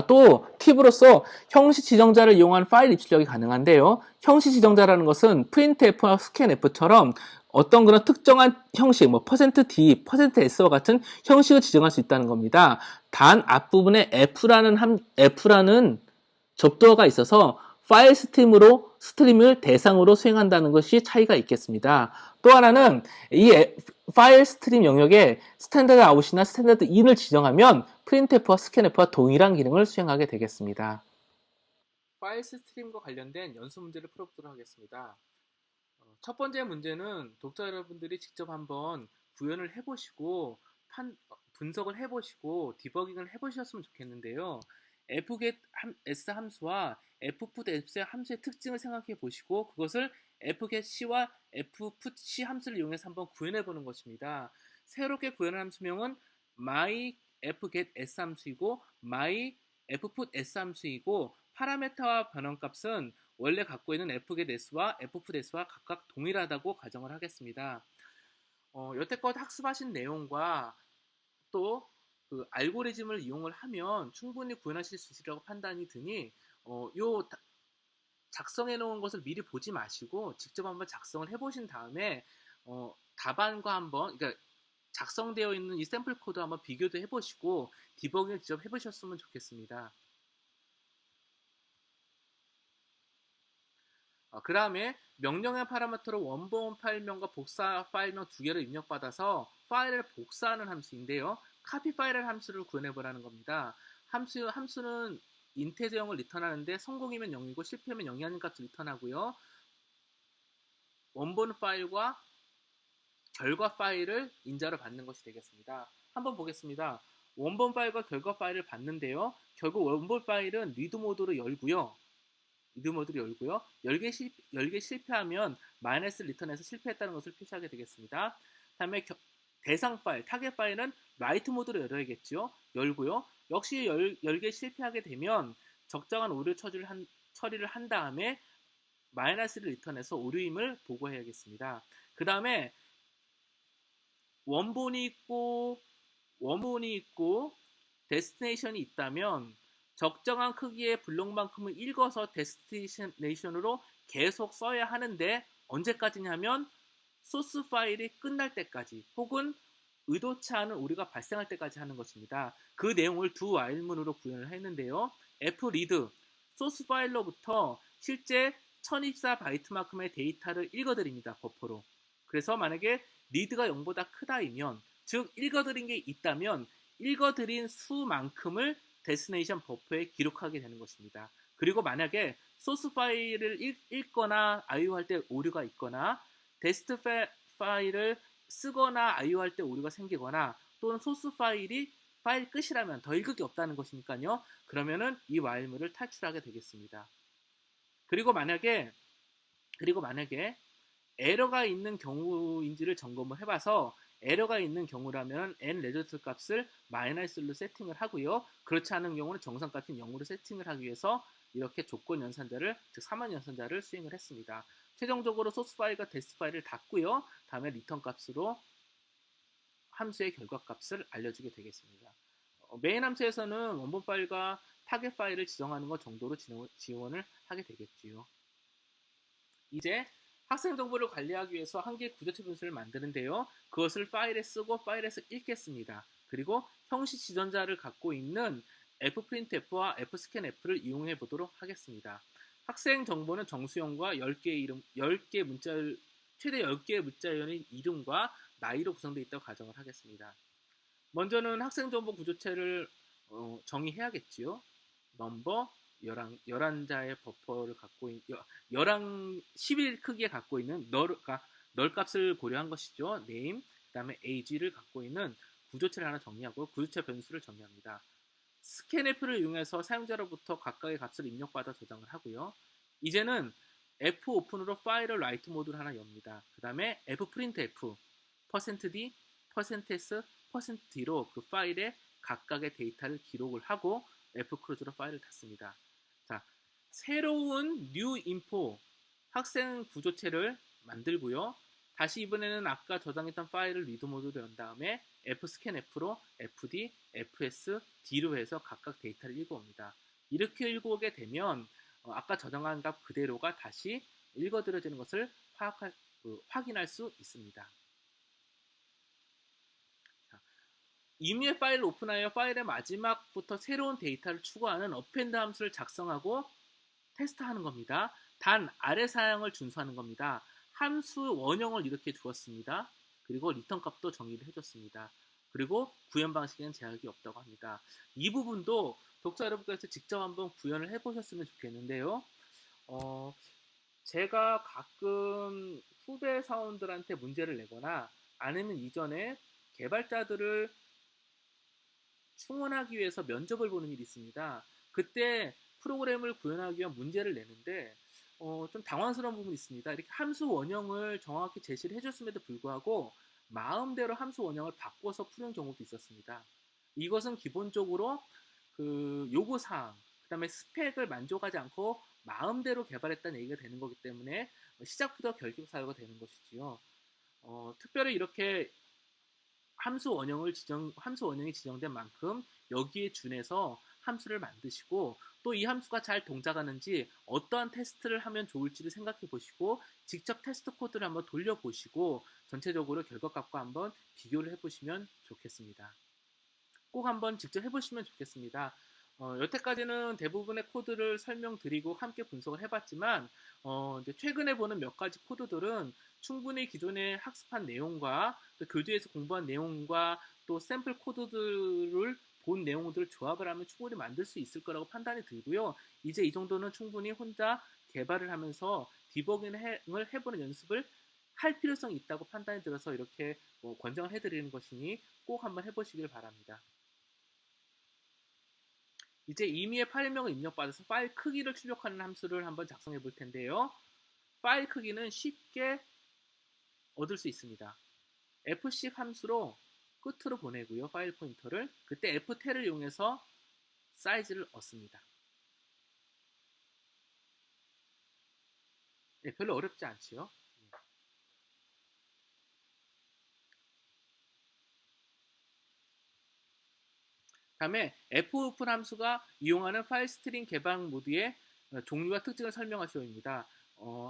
또 팁으로서 형식 지정자를 이용한 파일 입출력이 가능한데요. 형식 지정자라는 것은 printf와 scanf처럼 어떤 그런 특정한 형식, 뭐 %d, %s와 같은 형식을 지정할 수 있다는 겁니다. 단 앞부분에 f라는 접두어가 있어서 파일 스트림을 대상으로 수행한다는 것이 차이가 있겠습니다. 또 하나는 이 파일 스트림 영역에 스탠다드 아웃이나 스탠다드 인을 지정하면 printf와 scanf와 동일한 기능을 수행하게 되겠습니다. 파일 스트림과 관련된 연수 문제를 풀어보도록 하겠습니다. 첫 번째 문제는 독자 여러분들이 직접 한번 구현을 해보시고 분석을 해보시고 디버깅을 해보셨으면 좋겠는데요. fget_s 함수와 fput_s 함수의 특징을 생각해 보시고 그것을 fgetc와 fputc 함수를 이용해서 한번 구현해 보는 것입니다. 새롭게 구현한 함수명은 myFgetS 함수이고 myFputS 함수이고 파라메터와 변환값은 원래 갖고 있는 fgetS와 fputS와 각각 동일하다고 가정을 하겠습니다. 여태껏 학습하신 내용과 또 그 알고리즘을 이용을 하면 충분히 구현하실 수 있으리라고 판단이 드니 요 작성해 놓은 것을 미리 보지 마시고 직접 한번 작성을 해보신 다음에 답안과 한번 그러니까 작성되어 있는 이 샘플 코드 한번 비교도 해보시고 디버깅을 직접 해보셨으면 좋겠습니다. 그 다음에 명령의 파라미터로 원본 파일명과 복사 파일명 두 개를 입력받아서 파일을 복사하는 함수인데요. 카피 파일을 함수를 구현해보라는 겁니다. 함수는 인테저형을 리턴하는데 성공이면 0이고 실패하면 0이 아닌 값을 리턴하고요. 원본 파일과 결과 파일을 인자로 받는 것이 되겠습니다. 한번 보겠습니다. 원본 파일과 결과 파일을 받는데요. 결국 원본 파일은 리드 모드로 열고요. 열게 실패하면 마이너스 리턴해서 실패했다는 것을 표시하게 되겠습니다. 다음에 대상 파일, 타겟 파일은 라이트 모드로 열어야겠죠. 열고요. 역시 열게 실패하게 되면 적정한 오류 처리를 한 다음에 마이너스를 리턴해서 오류임을 보고해야겠습니다. 그 다음에 원본이 있고 데스티네이션이 있다면 적정한 크기의 블록만큼을 읽어서 데스티네이션으로 계속 써야 하는데 언제까지냐면 소스 파일이 끝날 때까지 혹은 의도치 않은 오류가 발생할 때까지 하는 것입니다. 그 내용을 두 와일문으로 구현을 했는데요. fread 소스 파일로부터 실제 1024바이트만큼의 데이터를 읽어드립니다. 버퍼로. 그래서 만약에 read가 0보다 크다이면 즉 읽어드린 게 있다면 읽어드린 수만큼을 데스티네이션 버퍼에 기록하게 되는 것입니다. 그리고 만약에 소스 파일을 읽거나 IO할 때 오류가 있거나 데스트 파일을 쓰거나 IO할 때 오류가 생기거나 또는 소스 파일 끝이라면 더 읽을 게 없다는 것이니까요. 그러면은 이 와일문을 탈출하게 되겠습니다. 그리고 만약에 에러가 있는 경우인지를 점검을 해봐서 에러가 있는 경우라면 n 레저트 값을 -1로 세팅을 하고요. 그렇지 않은 경우는 정상값인 0으로 세팅을 하기 위해서 이렇게 조건 연산자를 즉 3원 연산자를 수행을 했습니다. 최종적으로 소스 파일과 데스트 파일을 닫고요. 다음에 리턴 값으로 함수의 결과 값을 알려주게 되겠습니다. 메인 함수에서는 원본 파일과 타겟 파일을 지정하는 것 정도로 지원을 하게 되겠지요. 이제 학생 정보를 관리하기 위해서 한 개의 구조체 분수를 만드는데요. 그것을 파일에 쓰고 파일에서 읽겠습니다. 그리고 형식 지정자를 갖고 있는 fprintf와 fscanf를 이용해 보도록 하겠습니다. 학생 정보는 정수형과 10개 문자열, 최대 10개의 문자열인 이름과 나이로 구성되어 있다고 가정을 하겠습니다. 먼저는 학생 정보 구조체를 정의해야겠지요. 넘버, 11자의 버퍼를 갖고 있는 11 크기에 갖고 있는 널 값을 고려한 것이죠. name, 그 다음에 age를 갖고 있는 구조체를 하나 정리하고 구조체 변수를 정리합니다. scanf를 이용해서 사용자로부터 각각의 값을 입력받아 저장을 하고요. 이제는 fopen으로 파일을 라이트 모드를 하나 엽니다. 그 다음에 fprintf, %d, %s, %d로 그 파일에 각각의 데이터를 기록을 하고 fcruise로 파일을 닫습니다. 자, 새로운 new info 학생 구조체를 만들고요. 다시 이번에는 아까 저장했던 파일을 리드 모드로 연 다음에 fscanf로 fd, fs, d로 해서 각각 데이터를 읽어옵니다. 이렇게 읽어오게 되면 아까 저장한 값 그대로가 다시 읽어들어지는 것을 확인할 수 있습니다. 임의의 파일을 오픈하여 파일의 마지막부터 새로운 데이터를 추구하는 append 함수를 작성하고 테스트하는 겁니다. 단 아래 사양을 준수하는 겁니다. 함수 원형을 이렇게 주었습니다. 그리고 리턴 값도 정의를 해줬습니다. 그리고 구현 방식에는 제약이 없다고 합니다. 이 부분도 독자 여러분께서 직접 한번 구현을 해보셨으면 좋겠는데요. 제가 가끔 후배 사원들한테 문제를 내거나 아니면 이전에 개발자들을 충원하기 위해서 면접을 보는 일이 있습니다. 그때 프로그램을 구현하기 위한 문제를 내는데 좀 당황스러운 부분이 있습니다. 이렇게 함수 원형을 정확히 제시를 해줬음에도 불구하고 마음대로 함수 원형을 바꿔서 푸는 경우도 있었습니다. 이것은 기본적으로 그 요구사항, 그 다음에 스펙을 만족하지 않고 마음대로 개발했다는 얘기가 되는 거기 때문에 시작부터 결격 사유가 되는 것이지요. 특별히 이렇게 함수 원형이 지정된 만큼 여기에 준해서 함수를 만드시고 또 이 함수가 잘 동작하는지 어떠한 테스트를 하면 좋을지를 생각해 보시고 직접 테스트 코드를 한번 돌려보시고 전체적으로 결과값과 한번 비교를 해보시면 좋겠습니다. 꼭 한번 직접 해보시면 좋겠습니다. 여태까지는 대부분의 코드를 설명드리고 함께 분석을 해봤지만 이제 최근에 보는 몇 가지 코드들은 충분히 기존에 학습한 내용과 또 교재에서 공부한 내용과 또 샘플 코드들을 본 내용들을 조합을 하면 충분히 만들 수 있을 거라고 판단이 들고요. 이제 이 정도는 충분히 혼자 개발을 하면서 디버깅을 해보는 연습을 할 필요성이 있다고 판단이 들어서 이렇게 권장을 해드리는 것이니 꼭 한번 해보시길 바랍니다. 이제 임의의 파일명을 입력받아서 파일 크기를 출력하는 함수를 한번 작성해 볼 텐데요. 파일 크기는 쉽게 얻을 수 있습니다. fc 함수로 끝으로 보내고요. 파일 포인터를. 그때 ftel을 이용해서 사이즈를 얻습니다. 네, 별로 어렵지 않지요. 다음에 fopen 함수가 이용하는 파일 스트링 개방 모드의 종류와 특징을 설명할 수입니다.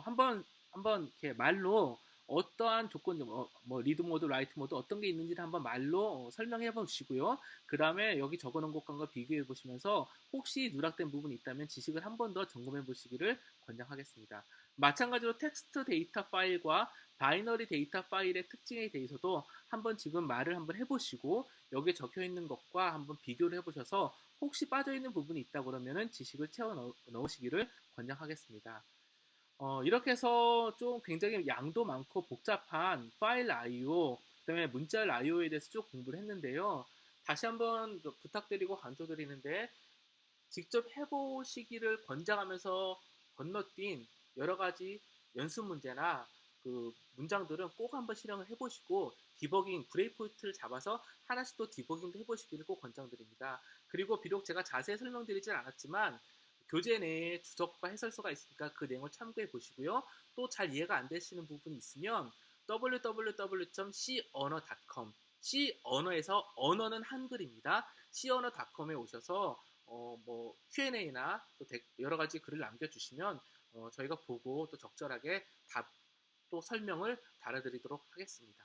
한번 이렇게 말로 어떠한 조건, 뭐 리드 모드, 라이트 모드 어떤 게 있는지를 한번 말로 설명해 보시고요. 그 다음에 여기 적어놓은 것과 비교해 보시면서 혹시 누락된 부분이 있다면 지식을 한 번 더 점검해 보시기를 권장하겠습니다. 마찬가지로 텍스트 데이터 파일과 바이너리 데이터 파일의 특징에 대해서도 한번 지금 말을 한번 해보시고 여기에 적혀 있는 것과 한번 비교를 해보셔서 혹시 빠져있는 부분이 있다 그러면은 지식을 채워 넣으시기를 권장하겠습니다. 이렇게 해서 좀 굉장히 양도 많고 복잡한 파일 I/O, 그다음에 문자열 I/O에 대해서 쭉 공부를 했는데요. 다시 한번 부탁드리고 강조드리는데 직접 해보시기를 권장하면서 건너뛴 여러 가지 연습 문제나 그 문장들은 꼭 한번 실행을 해보시고 디버깅, 브레이크포인트를 잡아서 하나씩 또 디버깅도 해보시기를 꼭 권장드립니다. 그리고 비록 제가 자세히 설명드리진 않았지만 교재 내에 주석과 해설서가 있으니까 그 내용을 참고해 보시고요. 또 잘 이해가 안 되시는 부분이 있으면 www.c언어.com C언어에서 언어는 한글입니다. C언어.com에 오셔서 뭐 Q&A나 또 여러 가지 글을 남겨주시면 저희가 보고 또 적절하게 답 또 설명을 달아드리도록 하겠습니다.